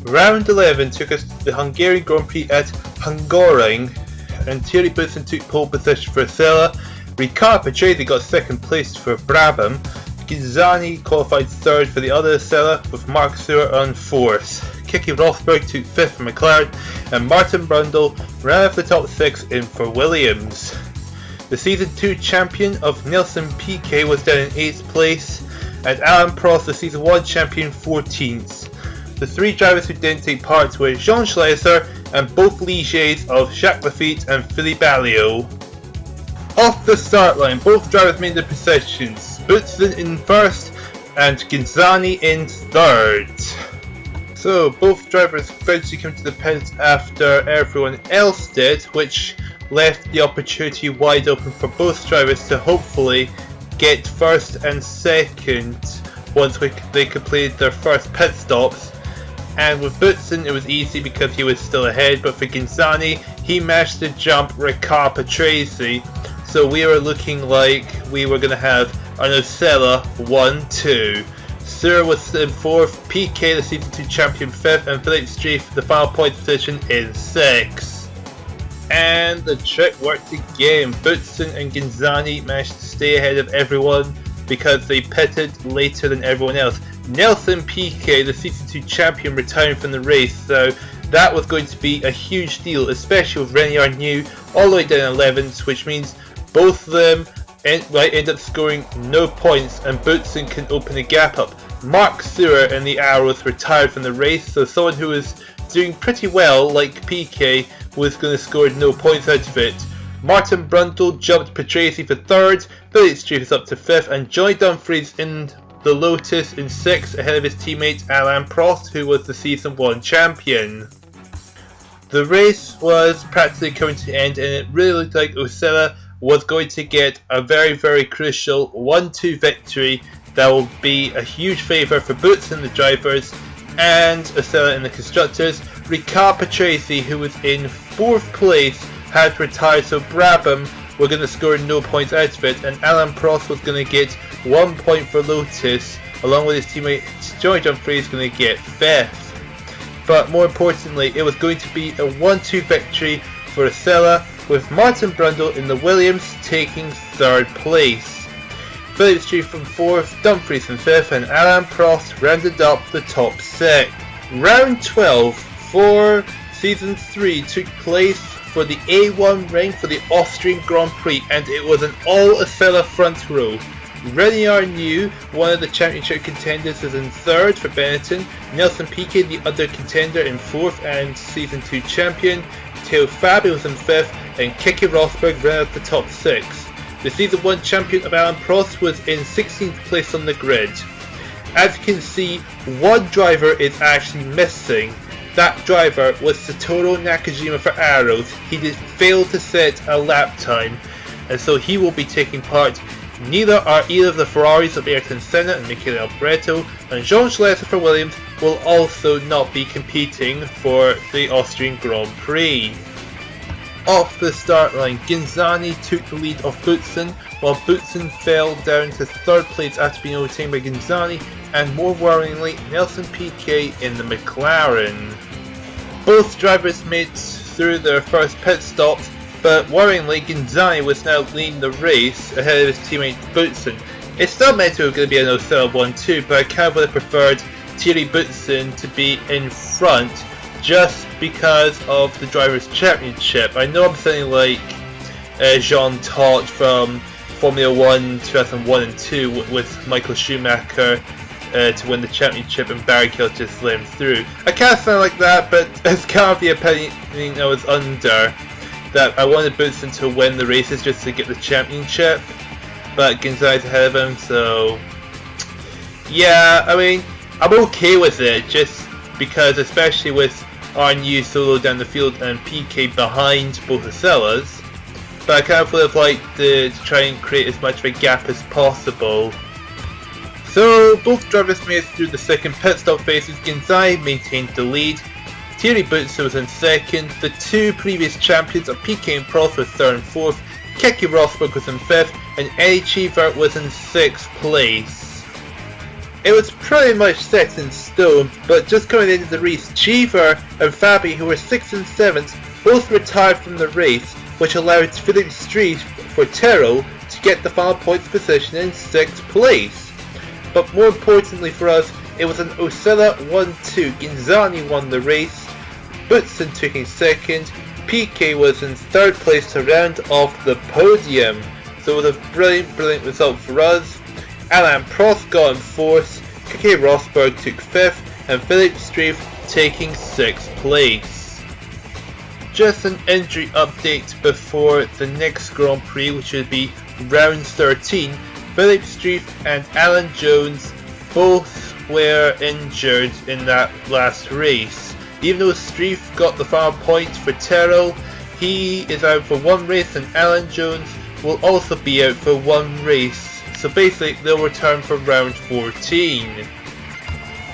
Round 11 took us to the Hungarian Grand Prix at Hungaroring, and Thierry Boutsen took pole position for Ossella. Riccardo Patrese got 2nd place for Brabham. Ginzani qualified 3rd for the other Ossella, with Mark Suhr on 4th. Keke Rosberg took 5th for McLaren, and Martin Brundle ran off the top 6 in for Williams. The Season 2 champion of Nelson Piquet was down in 8th place, and Alain Prost, the Season 1 champion, 14th. The 3 drivers who didn't take part were Jean Schlesser and both Ligiers of Jacques Lafitte and Philippe Alliot. Off the start line, both drivers made their positions, Boutsen in 1st and Ginzani in 3rd. So both drivers eventually came to the pits after everyone else did, which left the opportunity wide open for both drivers to hopefully get 1st and 2nd once they completed their first pit stops. And with Boutsen it was easy because he was still ahead, but for Ginzani he managed to jump Riccardo Patrese, so we were looking like we were going to have an Ossella 1-2. Suhr was in 4th, Piquet the Season 2 champion 5th, and Philippe Streif the final point position in 6th. And the trick worked again. Boutsen and Ginzani managed to stay ahead of everyone because they pitted later than everyone else. Nelson Piquet, the Season 2 champion, retiring from the race, so that was going to be a huge deal, especially with René Arnoux all the way down 11th, which means both of them end up scoring no points, and Boutsen can open the gap up. Mark Suhr and the Arrows retired from the race, so someone who was doing pretty well, like Piquet, was going to score no points out of it. Martin Brundle jumped Patrese for 3rd, Philippe Streif is up to 5th, and Johnny Dumfries in the Lotus in 6th ahead of his teammate Alain Prost, who was the Season 1 champion. The race was practically coming to an end, and it really looked like Ossella was going to get a very, very crucial 1-2 victory that will be a huge favour for Boutsen and the drivers and Ossella in the constructors. Riccardo Patrese, who was in 4th place, had retired, so Brabham were going to score no points out of it, and Alain Prost was going to get 1 point for Lotus along with his teammate Joey Dumfries, is going to get 5th. But more importantly, it was going to be a 1-2 victory for Ossella, with Martin Brundle in the Williams taking 3rd place. Philip Street from 4th, Dumfries in 5th, and Alain Prost rounded up the top 6. Round 12 for Season 3 took place for the A1 ring for the Austrian Grand Prix, and it was an all Ossella front row. Renier New, one of the championship contenders, is in 3rd for Benetton. Nelson Piquet, the other contender, in 4th and Season 2 champion. Theo Fabi was in 5th, and Keke Rosberg ran out the top 6. The Season 1 champion of Alain Prost was in 16th place on the grid. As you can see, one driver is actually missing. That driver was Satoru Nakajima for Arrows. He did fail to set a lap time, and so he will be taking part. Neither are either of the Ferraris of Ayrton Senna and Michele Alboreto, and Jean Schletter for Williams will also not be competing for the Austrian Grand Prix. Off the start line, Ghinzani took the lead of Boutsen, while Boutsen fell down to 3rd place after being overtaken by Ghinzani, and more worryingly, Nelson Piquet in the McLaren. Both drivers made through their first pit stops, but worryingly, Ghinzani was now leading the race ahead of his teammate Boutsen. It still meant it was going to be an Ossella 1-2, but I kind of would have preferred Thierry Boutsen to be in front just because of the Drivers' Championship. I know I'm sounding like Jean Todt from Formula 1 2001 and 2 with Michael Schumacher to win the championship and Barrichello just let him through. I kind of sound like that, but it's kind of the opinion I was under, that I wanted Boutsen to win the races just to get the championship, but Ghinzani's ahead of him, so yeah, I mean, I'm okay with it, just because especially with our new solo down the field and PK behind both Osellas, but I kind of would have liked to try and create as much of a gap as possible. So both drivers made it through the second pit stop phases. Ghinzani maintained the lead. Thierry Boutsen was in 2nd. The 2 previous champions of Piquet and Prost were 3rd and 4th. Keke Rosberg was in 5th, and Eddie Cheever was in 6th place. It was pretty much set in stone, but just coming into the race, Cheever and Fabi, who were 6th and 7th, both retired from the race, which allowed Philippe Street for Tyrrell to get the final points position in 6th place. But more importantly for us, it was an Ossella 1-2. Ghinzani won the race, Boutsen taking 2nd, Piquet was in 3rd place to round off the podium. So it was a brilliant result for us. Alain Prost got in 4th, Keke Rosberg took 5th, and Philippe Street taking 6th place. Just an injury update before the next Grand Prix, which would be round 13. Philippe Street and Alan Jones both were injured in that last race. Even though Street got the final points for Tyrrell, he is out for 1 race, and Alan Jones will also be out for 1 race. So basically they'll return for round 14.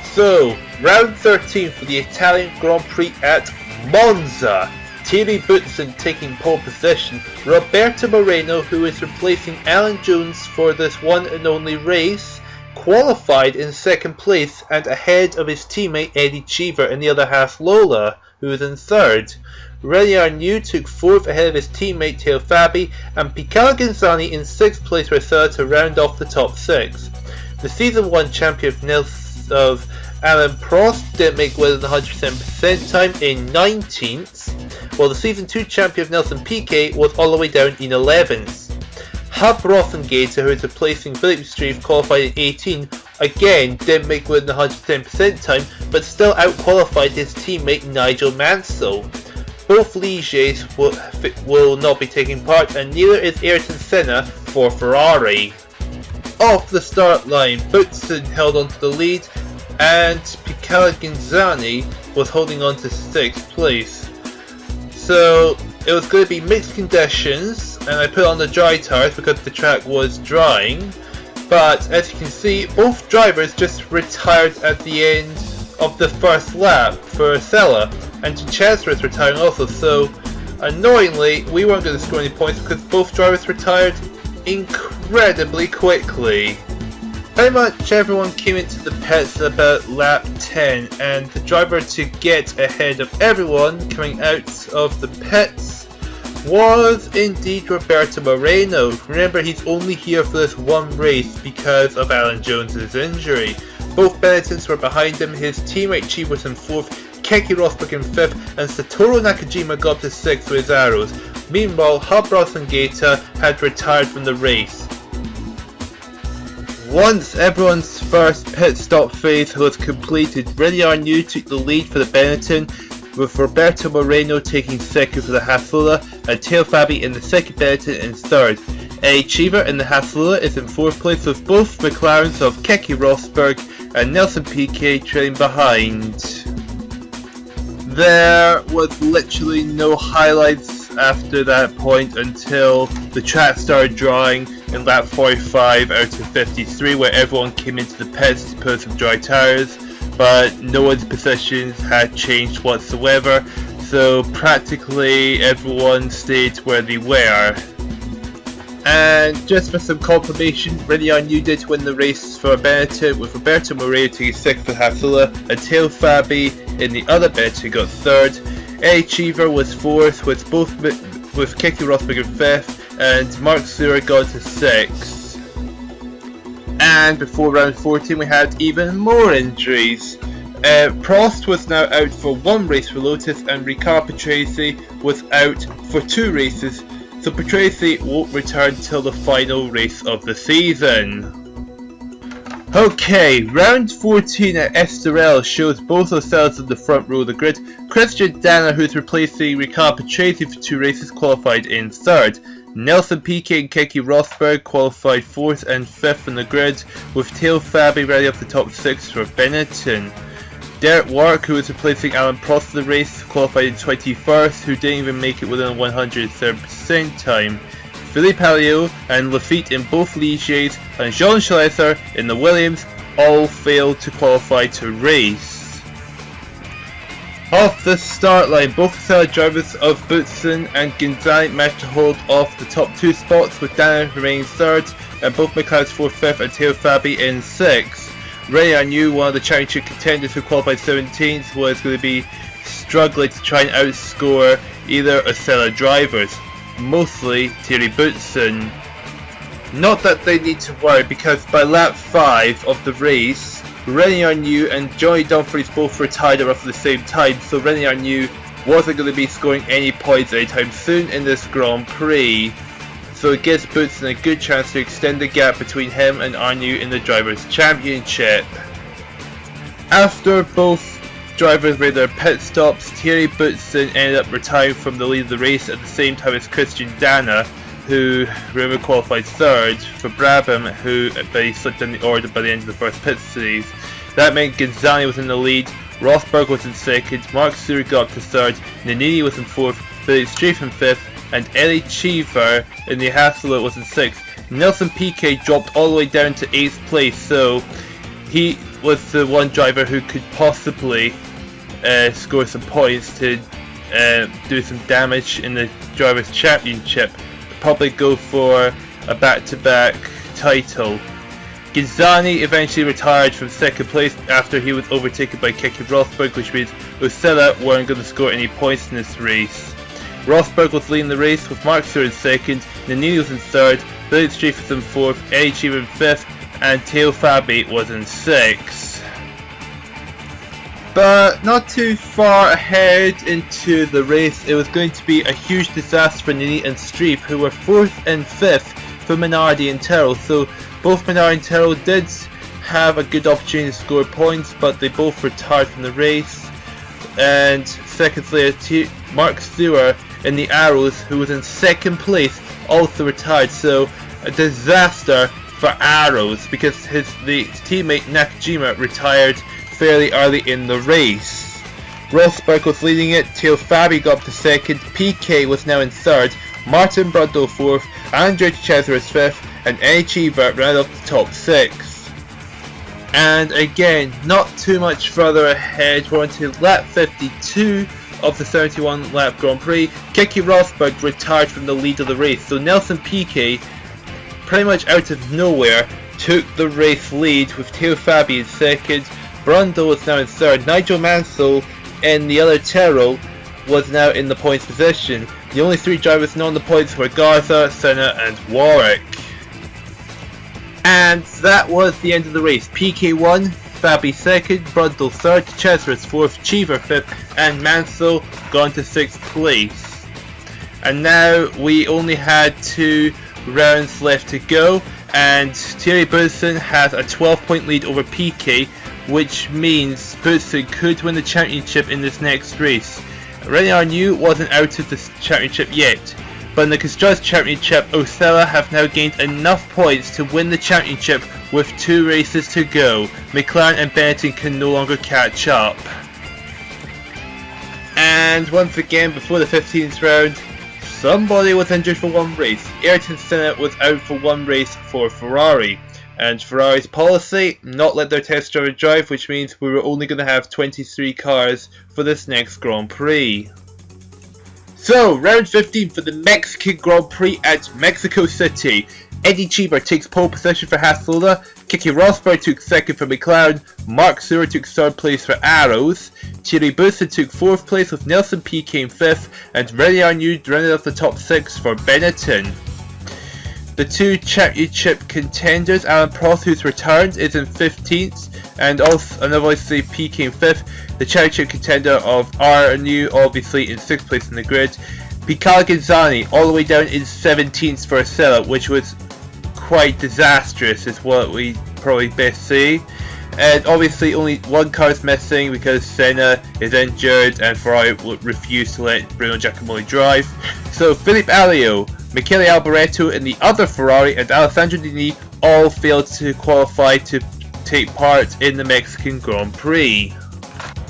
So, round 13 for the Italian Grand Prix at Monza. Thierry Boutsen taking pole position. Roberto Moreno, who is replacing Alan Jones for this one and only race, qualified in 2nd place and ahead of his teammate Eddie Cheever in the other half Lola, who was in 3rd. Renier New took 4th ahead of his teammate Theo Fabi, and Picalo Ghinzani in 6th place for Ossella to round off the top 6. The Season 1 champion of Alain Prost didn't make within the 100% time in 19th, while the Season 2 champion of Nelson Piquet was all the way down in 11th. Hub Rothengater, who is replacing Philippe Street, qualified in 18, again didn't make within the 110% time, but still outqualified his teammate Nigel Mansell. Both Ligiers will not be taking part, and neither is Ayrton Senna for Ferrari. Off the start line, Boutsen held on to the lead, and Picalo Ghinzani was holding on to 6th place. So it was going to be mixed conditions, and I put on the dry tires because the track was drying, but as you can see, both drivers just retired at the end of the first lap for Ossella, and Chesler is retiring also, so annoyingly we weren't going to score any points because both drivers retired incredibly quickly. Pretty much everyone came into the pits about lap 10, and the driver to get ahead of everyone coming out of the pits was indeed Roberto Moreno. Remember, he's only here for this one race because of Alan Jones's injury. Both Benettons were behind him. His teammate Chi was in 4th, Keke Rosberg in 5th, and Satoru Nakajima got up to 6th with his arrows. Meanwhile, Hub Rosengata had retired from the race. Once everyone's first pit stop phase was completed, Rene Arnoux took the lead for the Benetton, with Roberto Moreno taking 2nd for the Hassula, and Teo Fabi in the 2nd Benetton in 3rd. Eddie Cheever in the Hassula is in 4th place, with both McLarens of Keke Rosberg and Nelson Piquet trailing behind. There was literally no highlights after that point until the track started drying in lap 45 out of 53, where everyone came into the pits to put some dry tyres, but no one's positions had changed whatsoever, so practically everyone stayed where they were. And just for some confirmation, Rene Arnoux did win the race for Benetton, with Roberto Moreno taking 6th for Hassula, and Teo Fabi in the other Benetton got 3rd. Eddie Cheever was 4th, with Keke Rosberg in 5th, and Mark Stewart got to 6th. And before round 14 we had even more injuries. Prost was now out for one race for Lotus, and Ricard Patrese was out for 2 races, so Patrese won't return till the final race of the season. Okay, round 14 at Estoril shows both Ossellas in the front row of the grid. Christian Danner, who's replacing Ricard Patrese for 2 races, qualified in 3rd. Nelson Piquet and Keke Rosberg qualified 4th and 5th in the grid, with Teo Fabi ready off the top 6 for Benetton. Derek Warwick, who is replacing Alan Prost in the race, qualified in 21st, who didn't even make it within a 100th percentile. Philippe Alliot and Lafitte in both Ligiers, and Jean Schlesser in the Williams all failed to qualify to race. Off the start line, both Ossella drivers of Boutsen and Ginzani managed to hold off the top 2 spots, with Danner remaining 3rd, and both McLarens 4th, 5th, and Teo Fabi in 6th. Rene Arnoux, one of the championship contenders who qualified 17th, was going to be struggling to try and outscore either Ossella drivers, mostly Thierry Boutsen. Not that they need to worry, because by lap 5 of the race, Rene Arnoux and Johnny Dumfries both retired at roughly the same time, so Rene Arnoux wasn't going to be scoring any points anytime soon in this Grand Prix. So it gives Boutsen a good chance to extend the gap between him and Arnoux in the Drivers' Championship. After both drivers made their pit stops, Thierry Boutsen ended up retiring from the lead of the race at the same time as Christian Danner, who remember qualified 3rd for Brabham, but he slipped in the order by the end of the first pit series. That meant Ginzani was in the lead, Rosberg was in 2nd, Mark Stewart got up to 3rd, Nannini was in 4th, Philippe Streif in 5th, and Eddie Cheever in the Hassula was in 6th. Nelson Piquet dropped all the way down to 8th place, so he was the one driver who could possibly score some points to do some damage in the Drivers' Championship, probably go for a back-to-back title. Ginzani eventually retired from 2nd place after he was overtaken by Keke Rosberg, which means Ossella weren't going to score any points in this race. Rosberg was leading the race with Mark Stewart in 2nd, Nannini was in 3rd, Philippe Streif was in 4th, Eddie Cheever in 5th, and Teo Fabi was in 6th. But not too far ahead into the race, it was going to be a huge disaster for Nannini and Streif, who were 4th and 5th for Minardi and Terrell. So both Minardi and Terrell did have a good opportunity to score points, but they both retired from the race. And seconds later, Mark Stewart in the Arrows, who was in 2nd place, also retired. So a disaster for Arrows, because the teammate Nakajima retired fairly early in the race. Rosberg was leading it, Teo Fabi got up to 2nd, Piquet was now in 3rd, Martin Brundle 4th, Andre Chesler is 5th, and Eddie Cheever ran up the top 6. And again, not too much further ahead, we're on to lap 52 of the 71 lap Grand Prix. Keke Rosberg retired from the lead of the race, so Nelson Piquet, pretty much out of nowhere, took the race lead with Teo Fabi in second. Brundle was now in third. Nigel Mansell in the other Tyrrell was now in the points position. The only three drivers not on the points were Garza, Senna and Warwick. And that was the end of the race. PK won, Fabi second, Brundle third, Chesworth fourth, Cheever fifth, and Mansell gone to sixth place. And now we only had 2 rounds left to go, and Thierry Boutsen has a 12-point lead over PK, which means Boutsen could win the championship in this next race. René Arnoux wasn't out of the championship yet, but in the Constructors' Championship, Ossella have now gained enough points to win the championship with 2 races to go. McLaren and Benetton can no longer catch up. And once again, before the 15th round, somebody was injured for 1 race. Ayrton Senna was out for 1 race for Ferrari. And Ferrari's policy, not let their test driver drive, which means we were only going to have 23 cars for this next Grand Prix. So, round 15 for the Mexican Grand Prix at Mexico City. Eddie Cheever takes pole position for Haas-Lola, Keke Rosberg took second for McLaren, Mark Seward took third place for Arrows, Thierry Boutsen took fourth place with Nelson Piquet in fifth, and René Arnoux rounded off the top 6 for Benetton. The 2 championship contenders, Alan Prost, who's returned, is in 15th, and obviously Piquet in 5th. The championship contender of Arnoux, obviously in 6th place in the grid. Picala Gonzani all the way down in 17th for Ossella, which was quite disastrous, is what we probably best say. And obviously only 1 car is missing because Senna is injured and Ferrari refused to let Bruno Giacomelli drive. So Philippe Alliot, Michele Alboreto in the other Ferrari, and Alessandro Dini all failed to qualify to take part in the Mexican Grand Prix.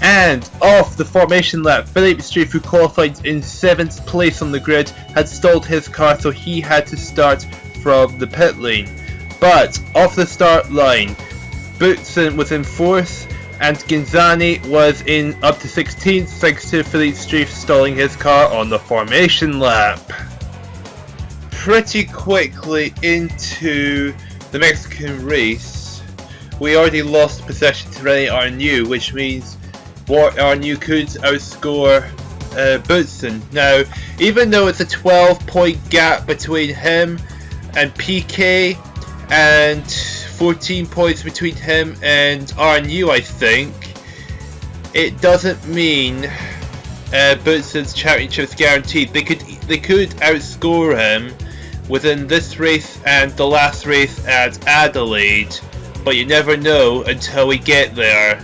And off the formation lap, Philippe Struff, who qualified in 7th place on the grid, had stalled his car, so he had to start from the pit lane. But off the start line, Boutsen was in 4th, and Gonzani was in up to 16th, thanks to Philippe Struff stalling his car on the formation lap. Pretty quickly into the Mexican race, we already lost possession to René Arnoux, which means Arnoux could outscore Boutsen. Now, even though it's a 12-point gap between him and Piquet, and 14 points between him and Arnoux, I think, it doesn't mean Boutsen's championship is guaranteed. They could outscore him within this race and the last race at Adelaide, but you never know until we get there.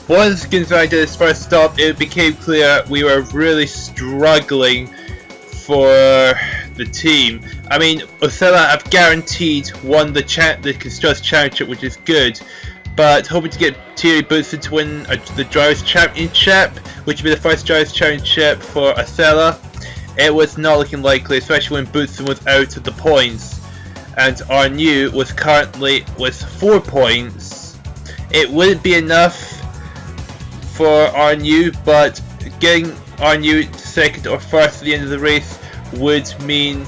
Once Gonzalez did his first stop, it became clear we were really struggling for the team. I mean, Ossella have guaranteed won the Constructors' Championship, which is good, but hoping to get Thierry Boutsen to win the Drivers' Championship, which would be the first Drivers' Championship for Ossella. It was not looking likely, especially when Boutsen was out of the points, and Arnoux was currently with 4 points. It wouldn't be enough for Arnoux, but getting Arnoux second or first at the end of the race would mean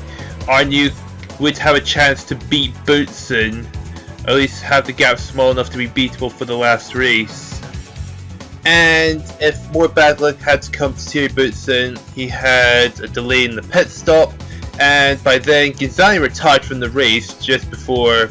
Arnoux would have a chance to beat Boutsen, or at least have the gap small enough to be beatable for the last race. And if more bad luck had to come to Thierry Boutsen, he had a delay in the pit stop, and by then Gonzani retired from the race just before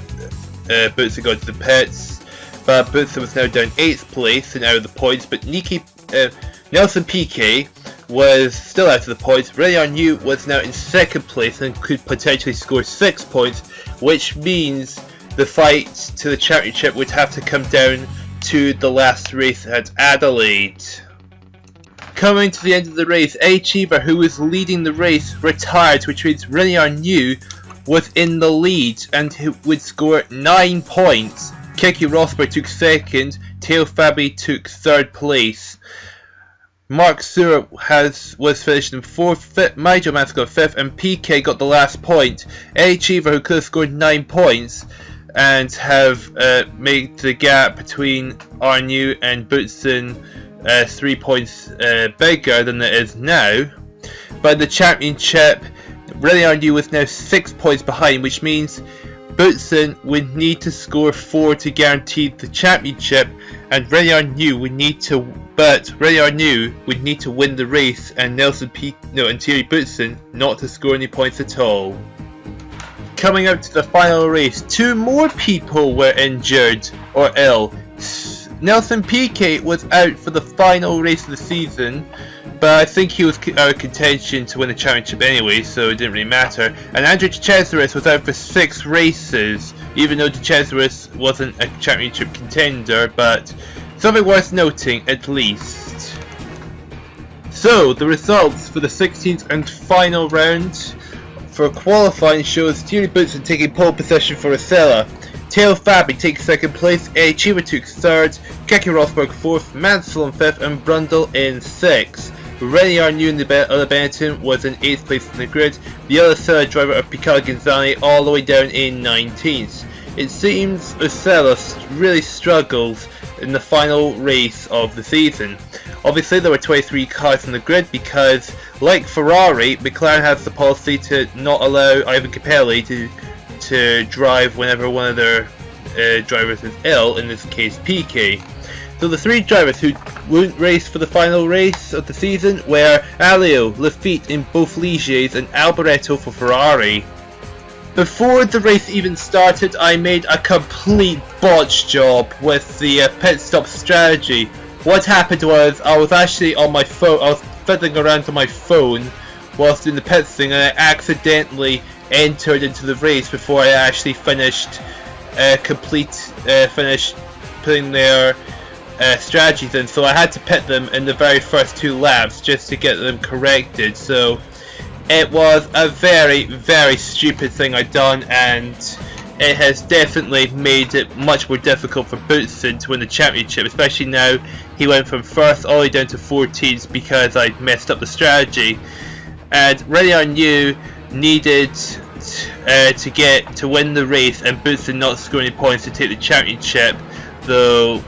Boutsen got to the pits. But Boutsen was now down 8th place and out of the points, but Nelson Piquet was still out of the points. René Arnoux was now in 2nd place and could potentially score 6 points, which means the fight to the championship would have to come down to the last race at Adelaide. Coming to the end of the race, Eddie Cheever, who was leading the race, retired, which means René Arnoux was in the lead and would score 9 points. Keke Rosberg took 2nd, Teo Fabi took 3rd place. Mark Seward was finished in 4th, Nigel Mansell got 5th, and Piquet got the last point. Eddie Cheever, who could have scored 9 points and have made the gap between Arnoux and Boutsen 3 points bigger than it is now. But in the championship, René Arnoux was now 6 points behind, which means Boutsen would need to score 4 to guarantee the championship, and Reniarnu would need to win the race, and Thierry Boutsen not to score any points at all. Coming out to the final race, 2 more people were injured or ill. Nelson Piquet was out for the final race of the season, but I think he was out of contention to win the championship anyway, so it didn't really matter. And Andrei Cesaris was out for 6 races, even though Cesaris wasn't a championship contender, but something worth noting at least. So, the results for the 16th and final round for qualifying shows Thierry Boutsen taking pole position for Ossella. Theo Fabi takes 2nd place, Eddie Cheever took 3rd, Keke Rosberg 4th, Mansell in 5th, and Brundle in 6th. Reniarnu in the other Benetton was in 8th place in the grid, the other third driver of Picard Gonzalez all the way down in 19th. It seems Ossella really struggles in the final race of the season. Obviously there were 23 cars in the grid because, like Ferrari, McLaren has the policy to not allow Ivan Capelli to drive whenever one of their drivers is ill, in this case Piquet. So the 3 drivers who wouldn't race for the final race of the season were Alio, Lafitte in both Ligiers, and Alboreto for Ferrari. Before the race even started, I made a complete botch job with the pit stop strategy. What happened was, I was actually on my phone, I was fiddling around on my phone whilst doing the pit thing, and I accidentally entered into the race before I actually finished putting their strategies in, so I had to pit them in the very first 2 laps just to get them corrected. So it was a very, very stupid thing I'd done, and it has definitely made it much more difficult for Boutsen to win the championship, especially now he went from 1st all the way down to 14th because I messed up the strategy. And Reniarnu needed to win the race and Boutsen not score any points to take the championship, though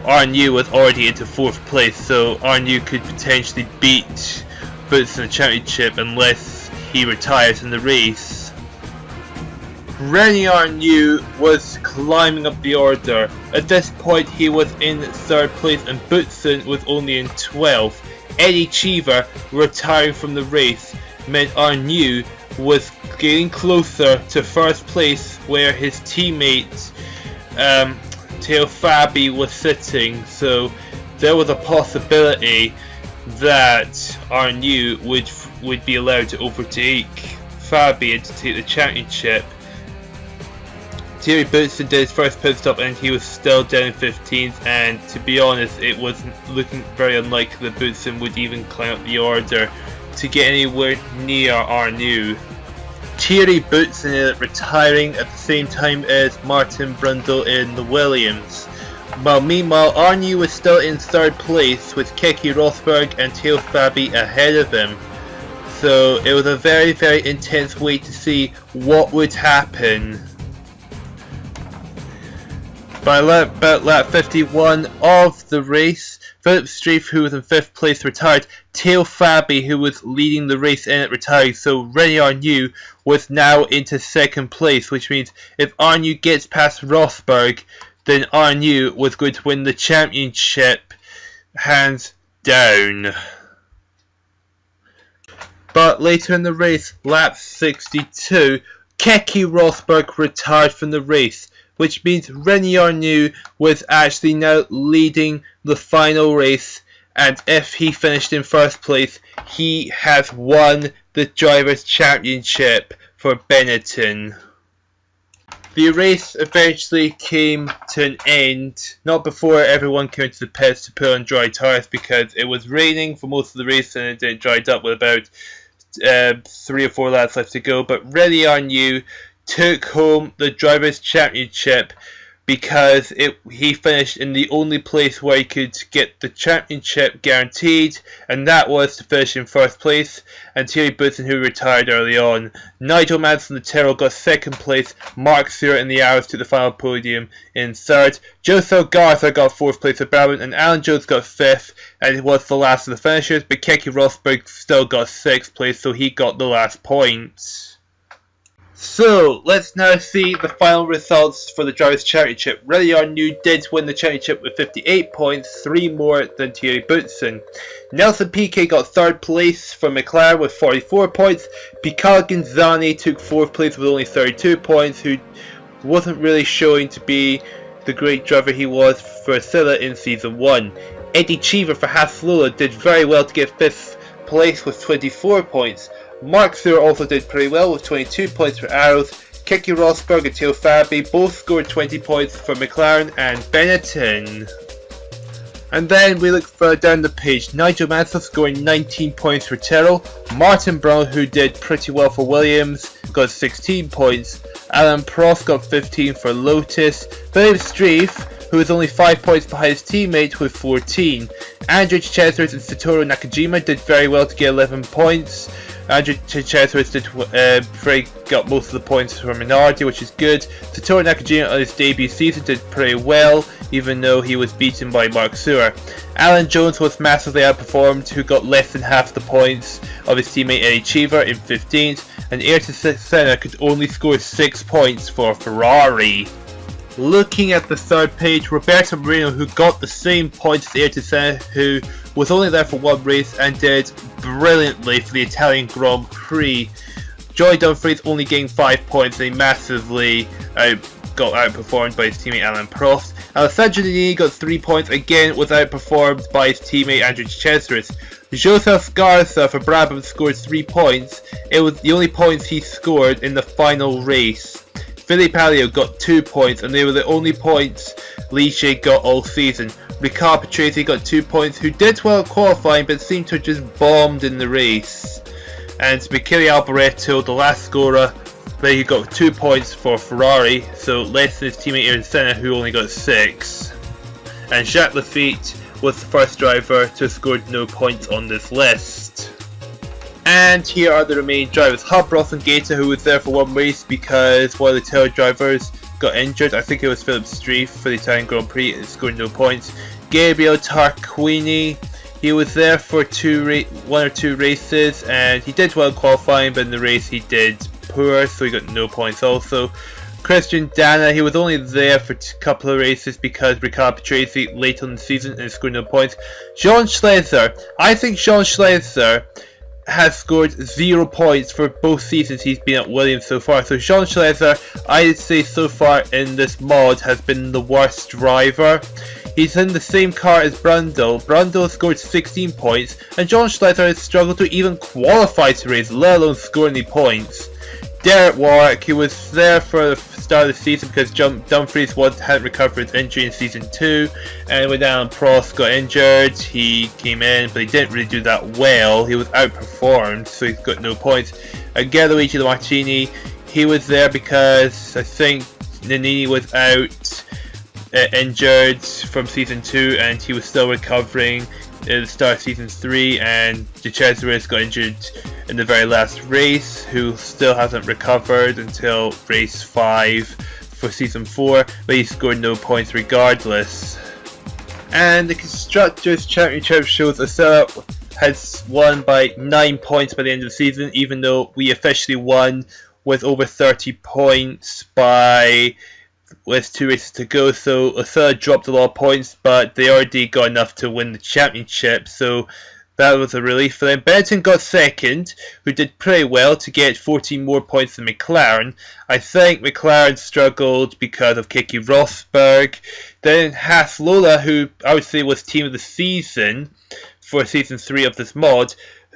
Arnu was already into 4th place, so Arnu could potentially beat Boutsen in the championship unless he retires in the race. Reniarnu was climbing up the order. At this point he was in 3rd place and Boutsen was only in 12th. Eddie Cheever retiring from the race meant Arnu was getting closer to 1st place where his teammate Theo Fabi was sitting, so there was a possibility that Arnu would be allowed to overtake Fabi and to take the championship. Thierry Boutsen did his first pit stop and he was still down in 15th, and to be honest it was looking very unlikely that Boutsen would even climb up the order to get anywhere near Arnu. Thierry Boutsen ended up retiring at the same time as Martin Brundle in the Williams. Meanwhile, Arnu was still in 3rd place with Keke Rosberg and Theo Fabi ahead of him. So it was a very, very intense wait to see what would happen. By about lap 51 of the race, Philip Streif, who was in 5th place, retired. Theo Fabi, who was leading the race, ended up retiring, so Reniarnu was now into 2nd place, which means if Arnu gets past Rosberg, then Arnu was going to win the championship hands down. But later in the race, lap 62, Keke Rosberg retired from the race, which means Reniarnu was actually now leading the final race, and if he finished in 1st place, he has won the Drivers' Championship for Benetton. The race eventually came to an end, not before everyone came to the pits to put on dry tyres, because it was raining for most of the race and it dried up with about 3 or 4 laps left to go, but Reniarnu took home the Drivers' Championship because he finished in the only place where he could get the championship guaranteed, and that was to finish in 1st place, and Thierry Boutsen, who retired early on. Nigel Mansell in the Tyrrell got 2nd place, Mark Stewart in the Arrows took the final podium in 3rd, Joseph Garza got 4th place with Brabham, and Alan Jones got 5th, and it was the last of the finishers, but Keke Rosberg still got 6th place, so he got the last points. So, let's now see the final results for the Drivers' Championship. Reilly did win the championship with 58 points, 3 more than Thierry Boutsen. Nelson Piquet got 3rd place for McLaren with 44 points. Pascal Ghazani took 4th place with only 32 points, who wasn't really showing to be the great driver he was for Ossella in Season 1. Eddie Cheever for Haas Lola did very well to get 5th place with 24 points. Mark Suhr also did pretty well with 22 points for Arrows. Keke Rosberg and Theo Fabi both scored 20 points for McLaren and Benetton. And then we look further down the page. Nigel Mansell scoring 19 points for Tyrrell. Martin Brown, who did pretty well for Williams, got 16 points. Alan Prost got 15 for Lotus. Philippe Streiff, who was only 5 points behind his teammate with 14. Andrew Chesworth and Satoru Nakajima did very well to get 11 points. Andrew Chesworth got most of the points for Minardi, which is good. Satoru Nakajima on his debut season did pretty well, even though he was beaten by Mark Suhr. Alan Jones was massively outperformed, who got less than half the points of his teammate Eddie Cheever in 15th, and Ayrton Senna could only score 6 points for Ferrari. Looking at the 3rd page, Roberto Moreno, who got the same points as Ayrton Senna, who was only there for 1 race and did brilliantly for the Italian Grand Prix. Joy Dumfries only gained 5 points and he massively got outperformed by his teammate Alan Prost. Alessandro Nannini got 3 points, again was outperformed by his teammate Andrew Chesworth. Joseph Garza for Brabham scored 3 points. It was the only points he scored in the final race. Philippe Alliot got 2 points, and they were the only points Ligier got all season. Ricard Patrese got 2 points, who did well qualifying but seemed to have just bombed in the race. And Michele Alboreto, the last scorer, he got 2 points for Ferrari, so less than his teammate Ayrton Senna, who only got 6. And Jacques Lafitte was the first driver to have scored no points on this list. And here are the remaining drivers. Hub Ross and Gaeta, who was there for 1 race because one of the tail drivers got injured. I think it was Philippe Streiff for the Italian Grand Prix, and scored no points. Gabriel Tarquini, he was there for 1 or 2 races, and he did well qualifying, but in the race he did poor, so he got no points also. Christian Dana, he was only there for a couple of races because Ricard Patrese late on the season and scored no points. Jean Schlezer, I think Jean Schlezer has scored 0 points for both seasons he's been at Williams so far. So Jean Schlezer, I'd say so far in this mod, has been the worst driver. He's in the same car as Brundle. Brundle scored 16 points, and Jean Schlezer has struggled to even qualify to race, let alone score any points. Derek Warwick, he was there for the start of the season because Dumfries hadn't recovered from his injury in Season 2, and when Alan Prost got injured, he came in, but he didn't really do that well. He was outperformed, so he's got no points. And Luigi Martini, he was there because I think Nannini was out injured from Season 2, and he was still recovering at the start of Season 3, and Chesworth got injured in the very last race, who still hasn't recovered until race 5 for Season 4, but he scored no points regardless. And the Constructors' Championship shows Ossella has won by 9 points by the end of the season, even though we officially won with over 30 points with 2 races to go. So Ossella dropped a lot of points, but they already got enough to win the championship, so that was a relief for them. Benetton got 2nd, who did pretty well to get 14 more points than McLaren. I think McLaren struggled because of Keke Rosberg. Then Haas Lola, who I would say was team of the season for Season 3 of this mod,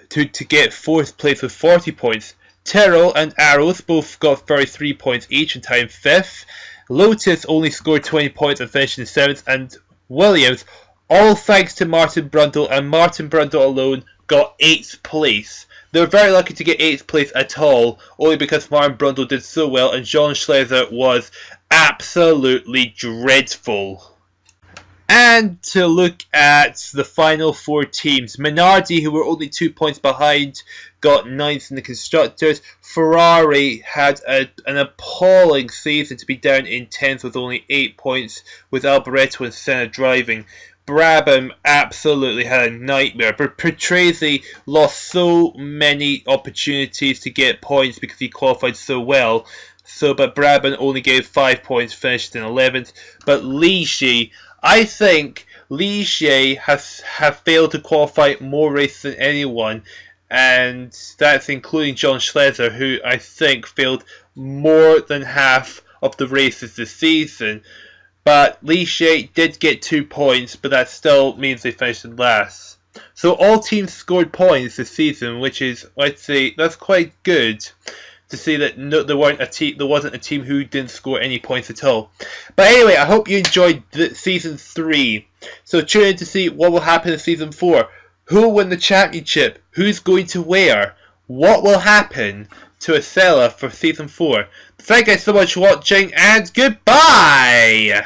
to get 4th place with 40 points. Tyrrell and Arrows both got 33 points each and tied 5th. Lotus only scored 20 points and finished in 7th, and Williams, all thanks to Martin Brundle, and Martin Brundle alone got 8th place. They were very lucky to get 8th place at all, only because Martin Brundle did so well and Jean Schlezer was absolutely dreadful. And to look at the final 4 teams, Minardi, who were only 2 points behind, got 9th in the Constructors. Ferrari had an appalling season to be down in 10th with only 8 points, with Alboreto and Senna driving. Brabham absolutely had a nightmare. But Prix lost so many opportunities to get points because he qualified so well. But Brabham only gave 5 points, finished in 11th. But Ligier, I think Ligier have failed to qualify more races than anyone. And that's including John Schlezer, who I think failed more than half of the races this season. But Ligier did get 2 points, but that still means they finished in last. So all teams scored points this season, which is, I'd say, that's quite good to see that there wasn't a team who didn't score any points at all. But anyway, I hope you enjoyed season 3. So tune in to see what will happen in season 4. Who will win the championship? Who's going to where? What will happen to Ossella for season 4? Thank you guys so much for watching, and goodbye!